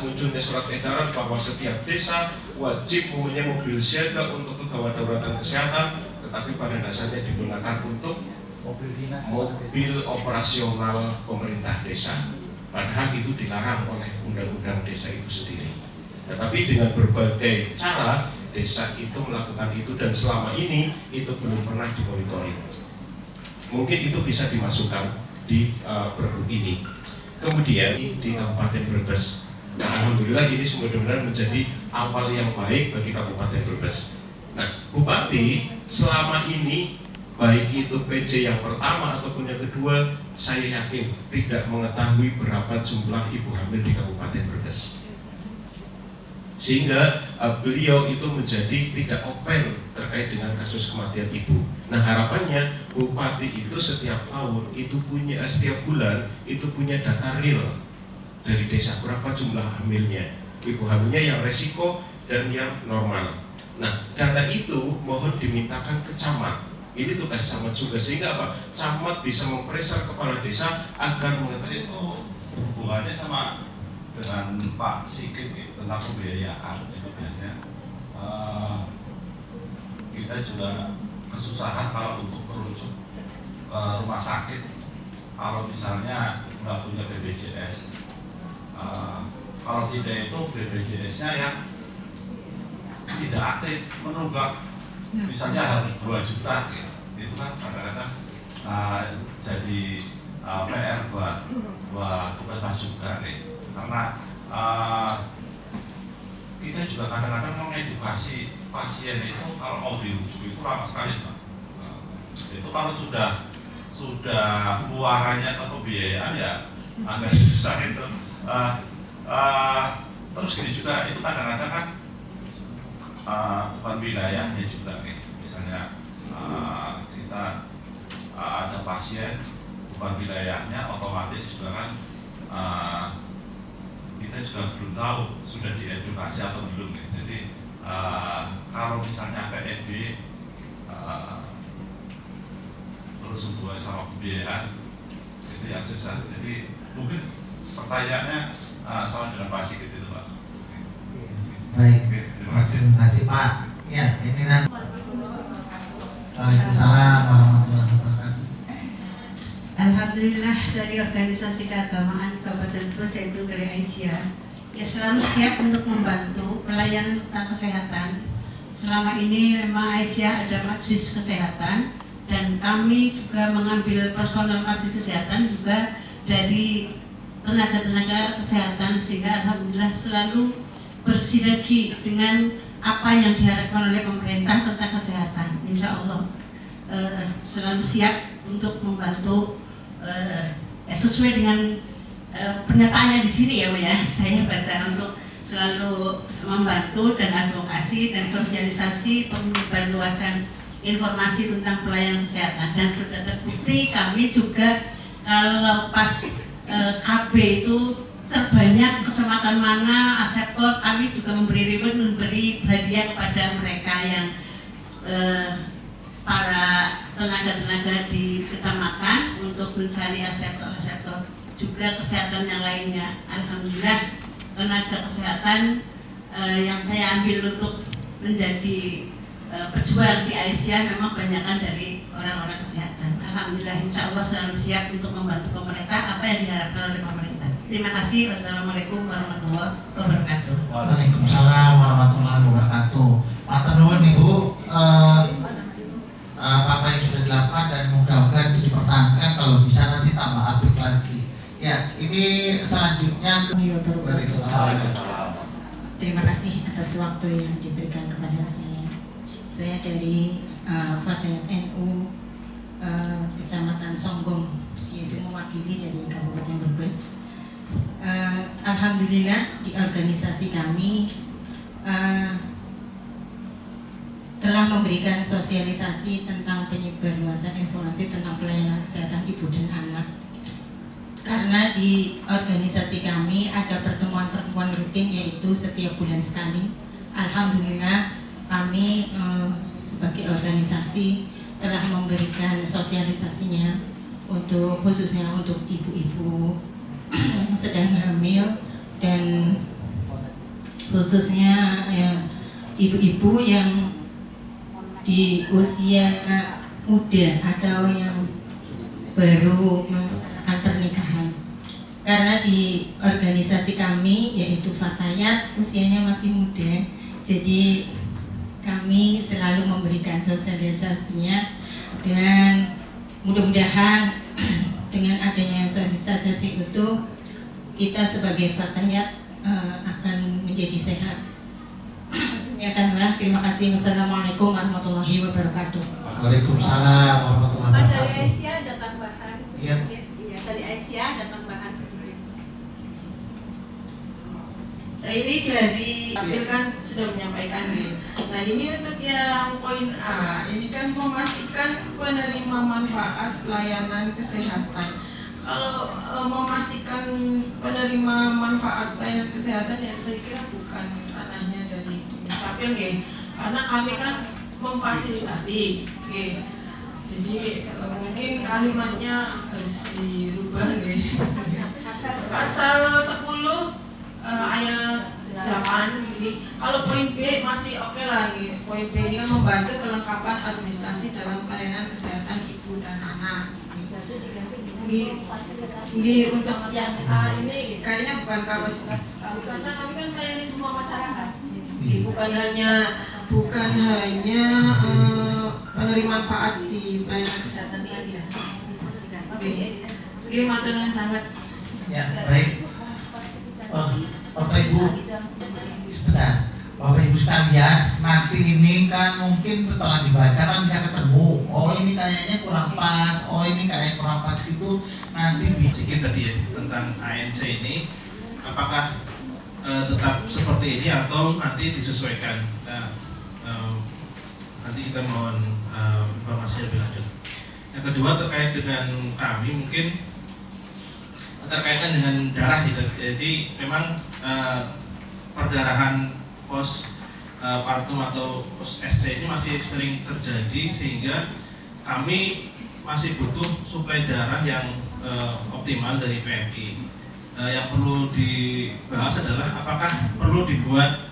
munculnya surat edaran bahwa setiap desa wajib mempunyai mobil siaga untuk kegawat daruratan kesehatan, tetapi pada dasarnya digunakan untuk mobil operasional pemerintah desa. Padahal itu dilarang oleh undang-undang desa itu sendiri. Tetapi dengan berbagai cara desa itu melakukan itu, dan selama ini itu belum pernah dimonitoring. Mungkin itu bisa dimasukkan di Perbup ini. Kemudian di Kabupaten Brebes, nah, alhamdulillah ini benar-benar menjadi awal yang baik bagi Kabupaten Brebes. Nah, Bupati selama ini baik itu PJ yang pertama ataupun yang kedua, saya yakin tidak mengetahui berapa jumlah ibu hamil di Kabupaten Brebes. Sehingga beliau itu menjadi tidak open terkait dengan kasus kematian ibu. Nah, harapannya Bupati itu setiap tahun itu punya, setiap bulan itu punya data real dari desa, berapa jumlah hamilnya, ibu hamilnya yang resiko dan yang normal. Nah, data itu mohon dimintakan ke camat. Ini tugas camat juga, sehingga apa? Camat bisa mempreser kepala desa agar mengetahui itu hubungannya sama dengan Pak Sigit tentang pembiayaan. Itu biasanya kita juga kesusahan kalau untuk merujuk ke rumah sakit kalau misalnya nggak punya BPJS. Kalau tidak itu BPJS-nya yang tidak aktif, menunggak misalnya harus 2 juta gitu. Itu kan kadang-kadang jadi PR buat Puskesmas juga nih. Karena kita juga kadang-kadang mengedukasi pasien itu kalau mau dirujuk itu lama sekali, Pak. Itu kalau sudah muaranya ke pembiayaan ya agak susah itu. Terus gini juga itu kadang-kadang kan bukan wilayahnya juga nih. Misalnya kita ada pasien bukan wilayahnya, otomatis juga kan kita juga belum tahu sudah diedukasi atau belum nih. Jadi kalau misalnya PNB terus hubungan sama pembiayaan itu diakses. Jadi mungkin pertanyaannya sama dengan Pak Sigit itu, Pak. Baik, Oke, terima kasih. terima kasih Pak. Ya, ini nanti. Waalaikumsalam warahmatullahi wabarakatuh. Alhamdulillah dari organisasi keagamaan Kabupaten Brebes yaitu dari Aisyah ya selalu siap untuk membantu pelayanan tentang kesehatan. Selama ini memang Aisyah ada majelis kesehatan dan kami juga mengambil personal majelis kesehatan juga dari tenaga-tenaga kesehatan sehingga alhamdulillah selalu bersinergi dengan apa yang diharapkan oleh pemerintah tentang kesehatan. Insya Allah selalu siap untuk membantu sesuai dengan pernyataannya di sini ya Bu ya. Saya baca untuk selalu membantu dan advokasi dan sosialisasi penyebar luasan informasi tentang pelayanan kesehatan dan sudah terbukti kami juga kalau pas KB itu terbanyak kecamatan mana aseptor kami juga memberi hadiah kepada mereka yang para tenaga-tenaga di kecamatan untuk mencari aseptor juga kesehatan yang lainnya. Alhamdulillah tenaga kesehatan yang saya ambil untuk menjadi pejuang di Aisyah memang banyakkan dari orang-orang kesehatan. Alhamdulillah insya Allah selalu siap untuk membantu pemerintah apa yang diharapkan oleh pemerintah. Terima kasih. Wassalamualaikum warahmatullahi wabarakatuh. Waalaikumsalam warahmatullahi wabarakatuh. Matur nuwun Ibu, apa yang sudah dilakukan dan mudah-mudahan itu dipertahankan, kalau bisa nanti tambah apik lagi. Ya, ini selanjutnya. Terima kasih atas waktu yang diberikan kepada saya. Saya dari Fatayat NU Kecamatan Songgong, yaitu mewakili dari Kabupaten Brebes. Alhamdulillah di organisasi kami telah memberikan sosialisasi tentang penyebarluasan informasi tentang pelayanan kesehatan ibu dan anak. Karena di organisasi kami ada pertemuan-pertemuan rutin yaitu setiap bulan sekali. Alhamdulillah kami sebagai organisasi telah memberikan sosialisasinya untuk khususnya untuk ibu-ibu yang sedang hamil dan khususnya ibu-ibu yang di usia muda atau yang baru melakukan pernikahan. Karena di organisasi kami yaitu Fatayat usianya masih muda, jadi kami selalu memberikan sosialisasinya dan mudah-mudahan dengan adanya sosialisasi itu kita sebagai Fatayat akan menjadi sehat. Terima kasih. Wassalamualaikum warahmatullahi wabarakatuh. Waalaikumsalam warahmatullahi wabarakatuh. Dari Aisyah ada tambahan. Iya. Iya, dari Aisyah ada tambahan. Ini dari Apil kan sudah menyampaikan nih. Nah ini untuk yang poin A, ini kan memastikan penerima manfaat pelayanan kesehatan. Kalau memastikan penerima manfaat pelayanan kesehatan ya saya kira bukan ranahnya dari Capil nggih. Karena kami kan memfasilitasi nggih. Jadi mungkin kalimatnya harus dirubah nggih. Pasal 10 ayat 8 gitu. Kalau poin B masih oke lagi. Poin B ini kan membantu kelengkapan administrasi dalam pelayanan kesehatan ibu dan anak. Ini untuk yang A ini kayaknya bukan kapasitas karena kami kan melayani semua masyarakat. Bukan hanya penerima manfaat di pelayanan kesehatan saja. Oke, maturnya sangat. Ya, baik. Bapak Ibu, sebentar. Bapak Ibu sekalian, nanti ini kan mungkin setelah dibaca kan bisa ketemu. Oh ini kayaknya kurang pas, oh ini kayaknya kurang pas gitu. Nanti Sedikit tadi ya tentang ANC ini, apakah tetap seperti ini atau nanti disesuaikan? Nah, nanti kita mohon informasi lebih lanjut. Yang kedua terkait dengan kami mungkin terkaitan dengan darah gitu. Jadi memang perdarahan pos partum atau pos SC ini masih sering terjadi sehingga kami masih butuh suplai darah yang optimal dari PMI. Yang perlu dibahas adalah apakah perlu dibuat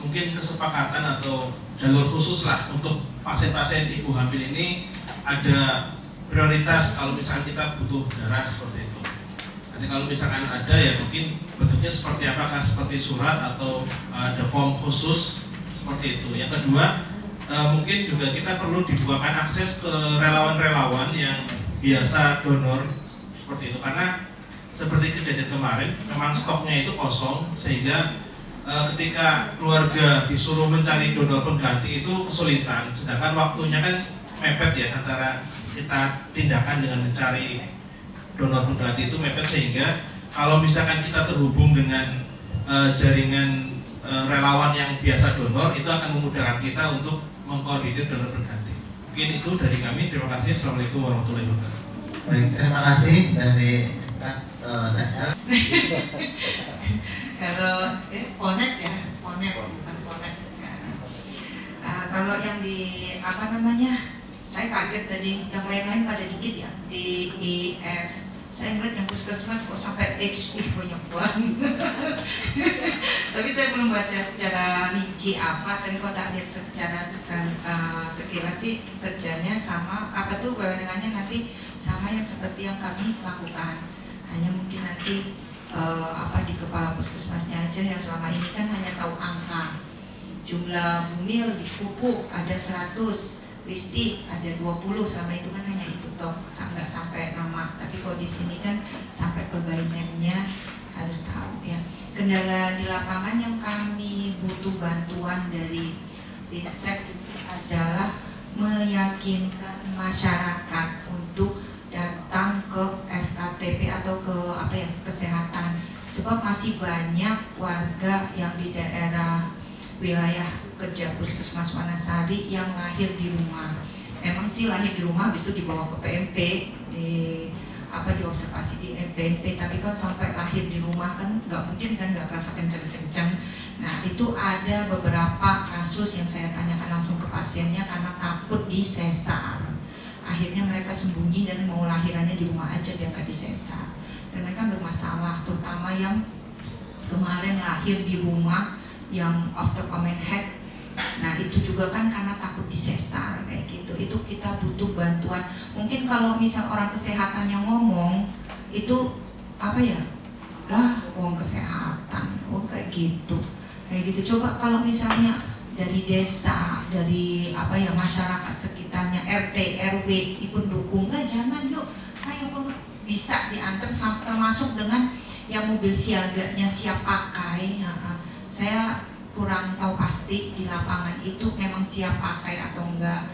mungkin kesepakatan atau jalur khusus lah untuk pasien-pasien ibu hamil ini, ada prioritas kalau misalkan kita butuh darah seperti itu. Nanti kalau misalkan ada ya mungkin bentuknya seperti apakah seperti surat atau ada form khusus seperti itu. Yang kedua, mungkin juga kita perlu dibukakan akses ke relawan-relawan yang biasa donor seperti itu, karena seperti kejadian kemarin memang stoknya itu kosong sehingga ketika keluarga disuruh mencari donor pengganti itu kesulitan, sedangkan waktunya kan mepet ya antara kita tindakan dengan mencari donor pengganti itu mepet, sehingga kalau misalkan kita terhubung dengan jaringan relawan yang biasa donor itu akan memudahkan kita untuk mengkoordinir donor pengganti. Mungkin itu dari kami. Terima kasih. Assalamualaikum warahmatullahi wabarakatuh. Baik, terima kasih dari kalau Ponet ya, Ponet bukan Ponet. Kalau yang di apa namanya, saya kaget tadi, yang lain-lain pada dikit ya, di IF. Saya ngeliat yang puskesmas kok sampai X, banyak banget. Tapi saya belum baca secara rinci apa, tapi kok tak lihat secara sekilas sih kerjanya sama, apa tuh kewenangannya nanti sama yang seperti yang kami lakukan. Hanya mungkin nanti di kepala puskesmasnya aja yang selama ini kan hanya tahu angka. Jumlah bumil di pupuk ada 100, Listi ada 20, selama itu kan hanya itu toh, nggak sampai nama. Tapi kalau di sini kan sampai perbaikannya harus tahu ya. Kendala di lapangan yang kami butuh bantuan dari Pinsek adalah meyakinkan masyarakat untuk datang ke FKTP atau ke kesehatan, sebab masih banyak warga yang di daerah wilayah kerja Puskesmas Wanasari yang lahir di rumah. Emang sih lahir di rumah, habis itu dibawa ke PMP, diobservasi di PMP, tapi kan sampai lahir di rumah kan nggak mungkin kan, nggak kerasa kenceng-kenceng. Nah itu ada beberapa kasus yang saya tanyakan langsung ke pasiennya karena takut disesar. Akhirnya mereka sembunyi dan mau lahirannya di rumah aja biar gak disesar. Dan mereka bermasalah, terutama yang kemarin lahir di rumah yang after common head. Nah itu juga kan karena takut disesar kayak gitu. Itu kita butuh bantuan. Mungkin kalau misal orang kesehatan yang ngomong itu wong kesehatan, kayak gitu. Kayak gitu. Coba kalau misalnya dari desa, dari masyarakat sekitarnya, RT, RW ikut dukung, jangan yuk, ayo bisa diantar sampai masuk dengan yang mobil siaganya siap pakai. Saya kurang tahu pasti di lapangan itu memang siap pakai atau enggak.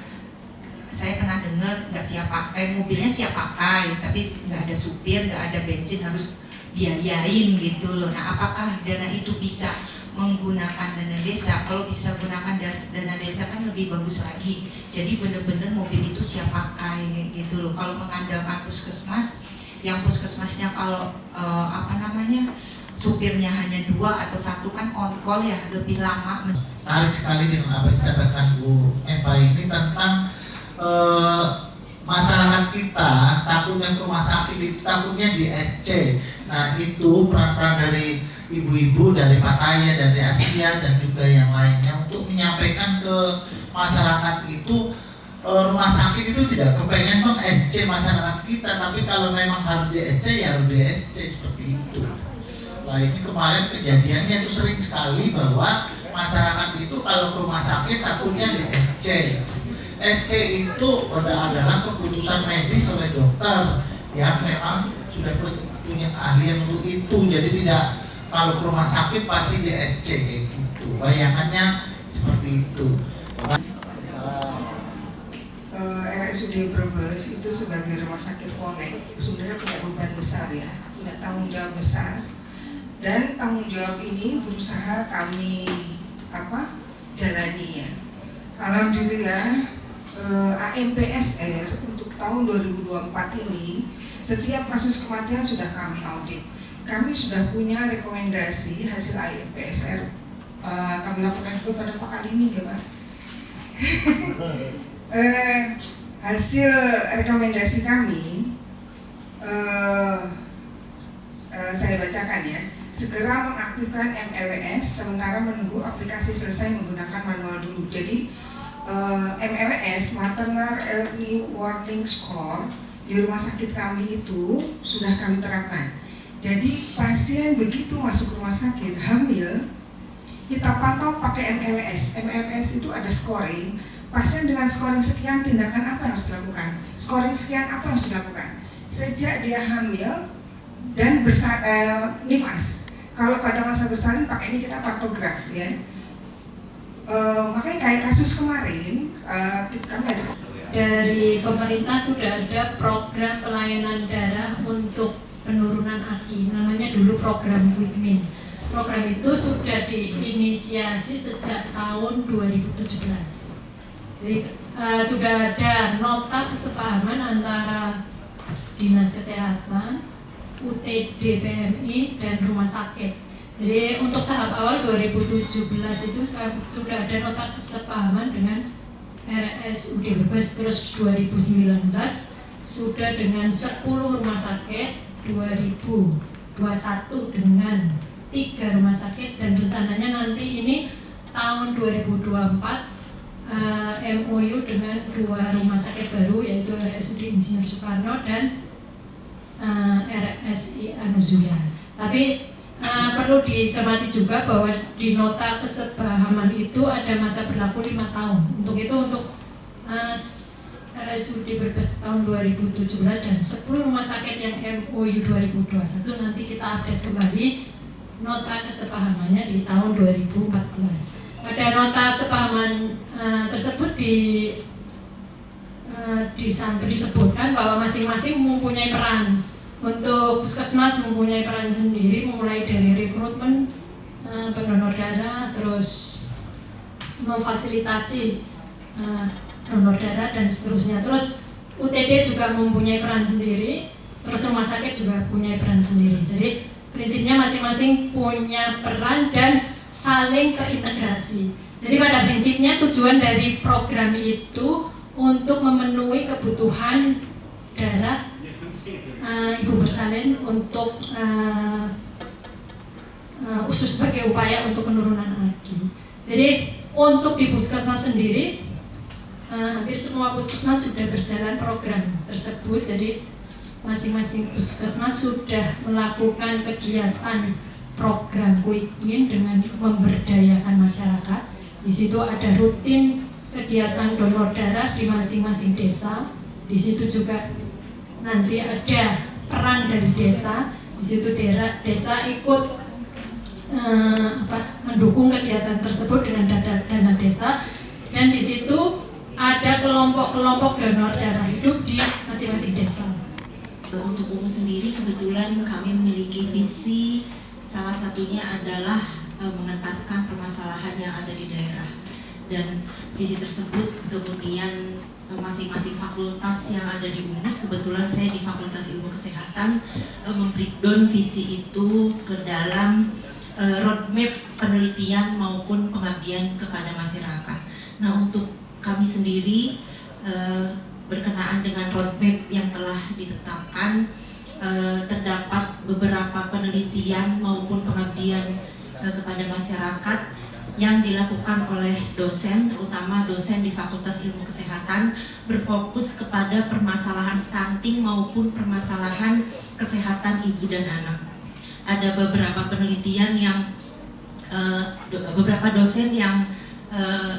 Saya pernah dengar nggak siap pakai, mobilnya siap pakai, tapi nggak ada supir, nggak ada bensin, harus biayain gitu loh. Nah apakah dana itu bisa menggunakan dana desa? Kalau bisa gunakan dana desa kan lebih bagus lagi. Jadi benar-benar mobil itu siap pakai gitu loh. Kalau mengandalkan puskesmas, yang puskesmasnya kalau supirnya hanya 2 atau 1 kan on call ya, lebih lama. Menarik sekali dengan apa yang disampaikan Bu Eva ini tentang masyarakat kita takutnya ke rumah sakit, takutnya di SC. Nah itu peran-peran dari ibu-ibu, dari Pak Taya, dari Asia dan juga yang lainnya untuk menyampaikan ke masyarakat itu rumah sakit itu tidak kepengen SC masyarakat kita, tapi kalau memang harus di SC ya harus di SC seperti itu. Nah ini kemarin kejadiannya itu sering sekali bahwa masyarakat itu kalau ke rumah sakit takutnya di SC. SC itu adalah keputusan medis oleh dokter yang memang sudah punya keahlian untuk itu, jadi tidak kalau ke rumah sakit pasti di SC kayak gitu. Bayangannya seperti itu. RSUD Brebes itu sebagai rumah sakit Ponet sebenarnya punya beban besar ya, punya tanggung jawab besar, dan tanggung jawab ini berusaha kami jalani ya. Alhamdulillah AMPSR untuk tahun 2024 ini setiap kasus kematian sudah kami audit. Kami sudah punya rekomendasi hasil AMPSR, kami laporkan juga pada Pak Kalimi ya Pak. Hasil rekomendasi kami saya bacakan ya. Segera mengaktifkan MEWS sementara menunggu aplikasi selesai menggunakan manual dulu. Jadi MEWS Maternal Early Warning Score di rumah sakit kami itu sudah kami terapkan. Jadi pasien begitu masuk rumah sakit hamil, kita pantau pakai MEWS. MEWS itu ada scoring. Pasien dengan scoring sekian tindakan apa yang harus dilakukan? Scoring sekian apa yang harus dilakukan? Sejak dia hamil dan nifas. Kalau pada masa bersalin pakai ini kita partograf ya. Makanya kayak kasus kemarin kami ada dari pemerintah sudah ada program pelayanan darah untuk penurunan AKI, namanya dulu program WIKMIN. Program itu sudah diinisiasi sejak tahun 2017. Jadi sudah ada nota kesepahaman antara Dinas Kesehatan, UTD PMI, dan rumah sakit. Jadi untuk tahap awal 2017 itu sudah ada nota kesepahaman dengan RSUD Brebes, terus 2019 sudah dengan 10 rumah sakit, 2021 dengan 3 rumah sakit, dan rencananya nanti ini tahun 2024 MOU dengan 2 rumah sakit baru, yaitu RSUD Insinyur Soekarno dan RSI Anuzuya. Tapi perlu dicermati juga bahwa di nota kesepahaman itu ada masa berlaku 5 tahun. Untuk itu untuk RSUD Brebes tahun 2017 dan 10 rumah sakit yang MOU 2021 nanti kita update kembali nota kesepahamannya di tahun 2014. Pada nota kesepahaman tersebut disebutkan bahwa masing-masing mempunyai peran. Untuk puskesmas mempunyai peran sendiri, mulai dari rekrutmen pendonor darah, terus memfasilitasi donor darah dan seterusnya. Terus UTD juga mempunyai peran sendiri, terus rumah sakit juga punya peran sendiri. Jadi prinsipnya masing-masing punya peran dan saling terintegrasi. Jadi pada prinsipnya tujuan dari program itu untuk memenuhi kebutuhan darah ibu bersalin untuk khusus sebagai upaya untuk penurunan AKI. Jadi untuk di puskesmas sendiri hampir semua puskesmas sudah berjalan program tersebut. Jadi masing-masing puskesmas sudah melakukan kegiatan program WIKMIN dengan memberdayakan masyarakat. Di situ ada rutin kegiatan donor darah di masing-masing desa. Di situ juga nanti ada peran dari desa. Di situ desa ikut mendukung kegiatan tersebut dengan dana desa, dan di situ ada kelompok-kelompok donor darah hidup di masing-masing desa. Untuk UMU sendiri kebetulan kami memiliki visi, salah satunya adalah mengentaskan permasalahan yang ada di daerah, dan visi tersebut kemudian masing-masing fakultas yang ada di UNUS, kebetulan saya di Fakultas Ilmu Kesehatan, membreakdown visi itu ke dalam roadmap penelitian maupun pengabdian kepada masyarakat. Nah, untuk kami sendiri berkenaan dengan roadmap yang telah ditetapkan, terdapat beberapa penelitian maupun pengabdian kepada masyarakat yang dilakukan oleh dosen, terutama dosen di Fakultas Ilmu Kesehatan, berfokus kepada permasalahan stunting maupun permasalahan kesehatan ibu dan anak. Ada beberapa penelitian yang beberapa dosen yang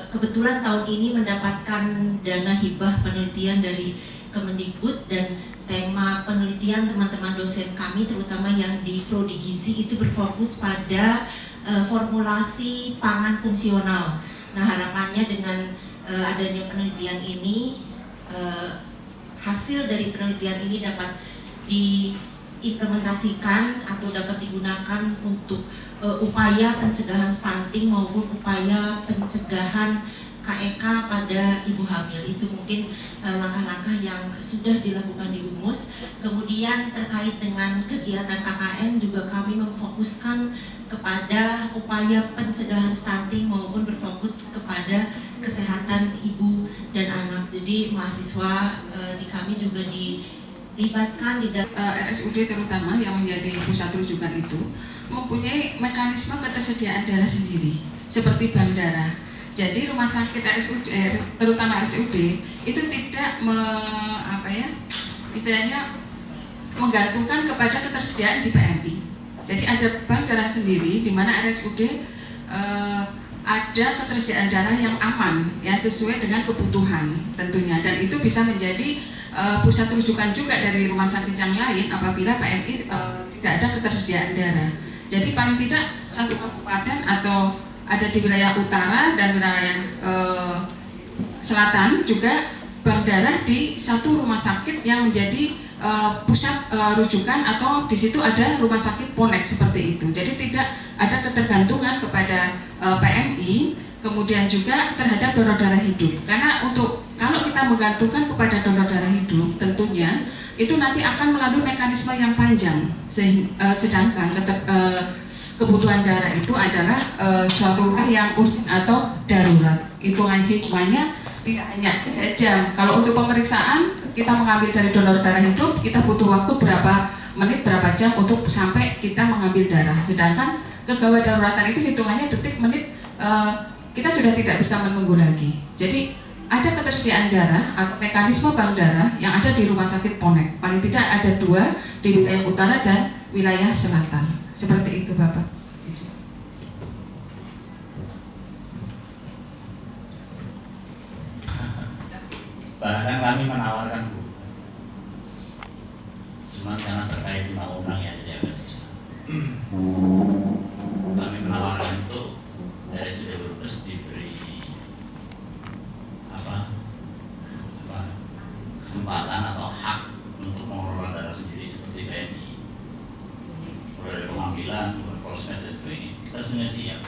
kebetulan tahun ini mendapatkan dana hibah penelitian dari Kemendikbud, dan tema penelitian teman-teman dosen kami terutama yang di Prodi Gizi itu berfokus pada formulasi pangan fungsional. Nah, harapannya dengan adanya penelitian ini, hasil dari penelitian ini dapat diimplementasikan atau dapat digunakan untuk upaya pencegahan stunting maupun upaya pencegahan KEK pada ibu hamil. Itu mungkin langkah-langkah yang sudah dilakukan di UMUS. Kemudian terkait dengan kegiatan KKN juga kami memfokuskan kepada upaya pencegahan stunting maupun berfokus kepada kesehatan ibu dan anak. Jadi mahasiswa di kami juga libatkan di RSUD terutama yang menjadi pusat rujukan itu mempunyai mekanisme ketersediaan darah sendiri seperti bank darah. Jadi rumah sakit RSUD terutama RSUD itu tidak menggantungkan kepada ketersediaan di PMI. Jadi ada bank darah sendiri di mana RSUD ada ketersediaan darah yang aman, yang sesuai dengan kebutuhan tentunya, dan itu bisa menjadi pusat rujukan juga dari rumah sakit yang lain apabila PMI tidak ada ketersediaan darah. Jadi paling tidak satu kabupaten atau ada di wilayah utara dan wilayah selatan juga bank darah di satu rumah sakit yang menjadi pusat rujukan, atau di situ ada rumah sakit Ponek seperti itu. Jadi tidak ada ketergantungan kepada PMI, kemudian juga terhadap donor darah hidup. Karena kalau kita menggantungkan kepada donor darah hidup, tentunya itu nanti akan melalui mekanisme yang panjang. Sedangkan kebutuhan darah itu adalah suatu hal yang urgent atau darurat. Hitungan hikmahnya tidak hanya 3 jam. Kalau untuk pemeriksaan kita mengambil dari donor darah hidup, kita butuh waktu berapa menit, berapa jam untuk sampai kita mengambil darah. Sedangkan kegawat daruratan itu hitungannya detik, menit, kita sudah tidak bisa menunggu lagi. Jadi ada ketersediaan darah atau mekanisme bank darah yang ada di rumah sakit Ponek. Paling tidak ada 2 di wilayah utara dan wilayah selatan. Seperti itu, Bapak. Bahkan kami menawarkan, Bu, cuma karena terkait undang-undang ya jadi agak susah. Kami menawarkan itu dari sudah Brebes diberi kesempatan atau hak untuk mengelola darah sendiri seperti PMI. Mulai dari pengambilan, proses dan sebagainya, kita sudah siap.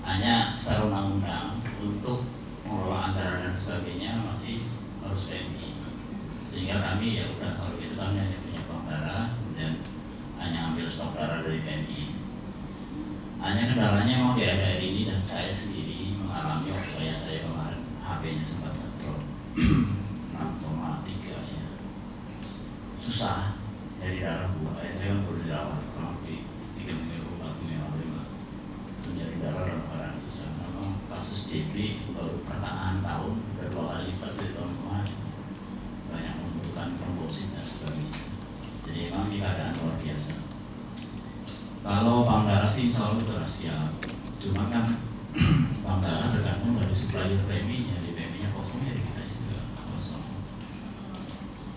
Hanya secara undang-undang untuk pengelolaan darah dan sebagainya masih harus PMI. Sehingga kami ya udah, kalau gitu kami hanya punya bank darah dan hanya ambil stok darah dari PMI. Hanya kendalanya memang di akhir ini, dan saya sendiri mengalami waktu ayah saya kemarin HP-nya sempat ngedrop 6,3 ya. Susah dari darah, Bu. Ayah saya kan perlu dirawat kurang lebih 3 minggu 4 minggu yang lalu, itu nyari darah dalam keadaan susah. Memang kasus DB baru pertengahan tahun udah 2 kali lipat dari tahun kemarin, banyak membutuhkan trombosit dan sebagainya. Jadi memang di keadaan luar biasa. Kalau bank darah sih insya Allah sudah siap, cuma kan bank darah tergantung dari supplier PMI-nya. Di PMI-nya kosong, jadi kita juga kosong.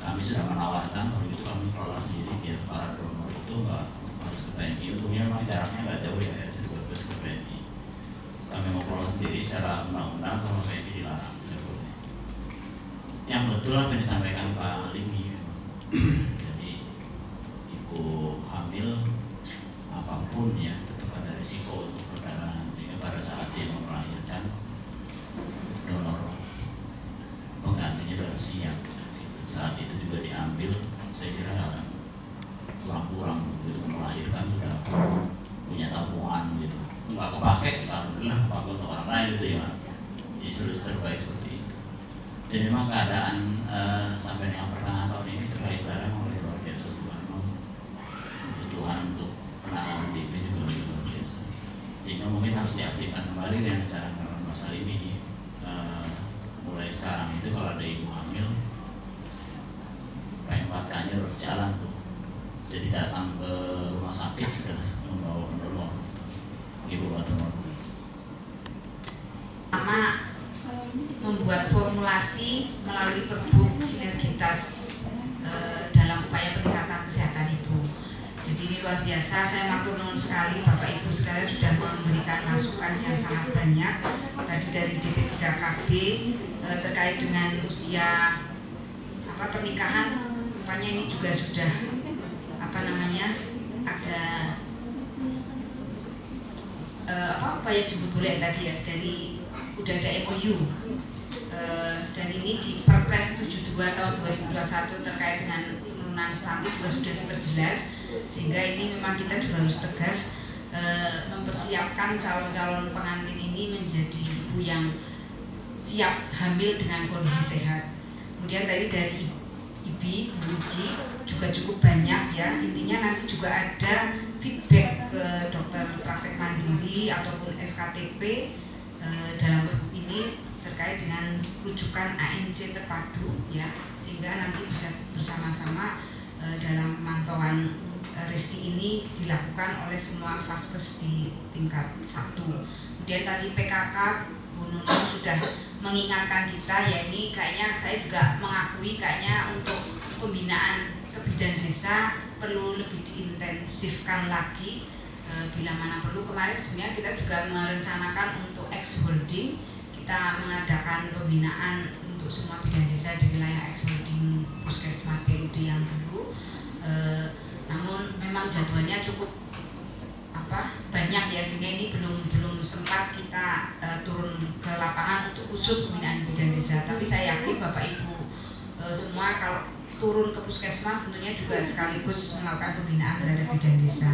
Kami sudah menawarkan kalau gitu kami kelola sendiri biar para donor itu nggak harus ke PMI. Untungnya memang jaraknya nggak jauh ya, dari Brebes ke PMI. Kami mau kelola sendiri secara undang-undang, sama PMI dilarang, tidak boleh. Yang betul apa yang disampaikan Pak Limi, jadi ibu hamil apapun ya tetap ada risiko untuk perdarahan, sehingga pada saat dia mau melahirkan donor penggantinya sudah siap. Saat itu juga diambil, saya kira nggak akan kurang-kurang gitu, melahirkan sudah punya tabungan gitu, nggak kepake, alhamdulillah kepake untuk orang lain gitu ya. Jadi sudah terbaik seperti itu. Jadi memang keadaan sampai dengan pertengahan tahun ini terkait darah mulai luar biasa, kebutuhan untuk penanganan DB juga luar biasa. Sehingga mungkin harus diaktifkan kembali dengan cara Mas Alimi mulai sekarang itu kalau ada ibu hamil P4K-nya harus jalan tuh. Jadi datang ke rumah sakit sudah membawa pendonor, ibu donor. Sama membuat formulasi melalui perbuk sinergitas dalam upaya peningkatan kesehatan ibu. Jadi ini luar biasa, saya matur nuwun sekali Bapak Ibu sekalian sudah memberikan masukan yang sangat banyak. Tadi dari DP3KB terkait dengan usia pernikahan, rupanya ini juga sudah ada upaya jemput bola tadi ya, dari udah ada MOU dan ini di Perpres 72 tahun 2021 terkait dengan penurunan stunting juga sudah diperjelas, sehingga ini memang kita juga harus tegas mempersiapkan calon-calon pengantin ini menjadi ibu yang siap hamil dengan kondisi sehat. Kemudian tadi dari IBI, Bu Uji juga cukup banyak ya. Intinya nanti juga ada feedback ke dokter praktek mandiri ataupun FKTP dalam pergub ini terkait dengan rujukan ANC terpadu ya, sehingga nanti bisa bersama-sama dalam pemantauan resti ini dilakukan oleh semua vaskes di tingkat 1. Kemudian tadi PKK Bu Nunung sudah mengingatkan kita, ya ini kayaknya saya juga mengakui kayaknya untuk pembinaan kebidan desa perlu lebih diintensifkan lagi bila mana perlu. Kemarin sebenarnya kita juga merencanakan untuk ex-holding, kita mengadakan pembinaan untuk semua bidan desa di wilayah ex-holding Puskesmas PUD yang dulu. Namun memang jadwalnya cukup banyak ya, sehingga ini belum sempat kita turun ke lapangan untuk khusus pembinaan bidan desa. Tapi saya yakin Bapak Ibu semua kalau turun ke puskesmas tentunya juga sekaligus melakukan pembinaan terhadap bidan desa.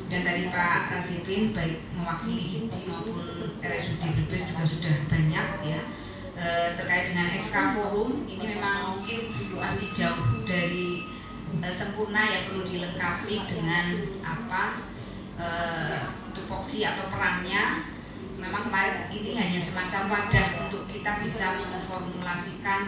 Dan tadi Pak Rasipin baik mewakili IDI maupun RSUD Brebes juga sudah banyak ya terkait dengan SK Forum. Ini memang mungkin masih jauh dari sempurna, yang perlu dilengkapi dengan tupoksi atau perannya. Memang kemarin ini hanya semacam wadah untuk kita bisa memformulasikan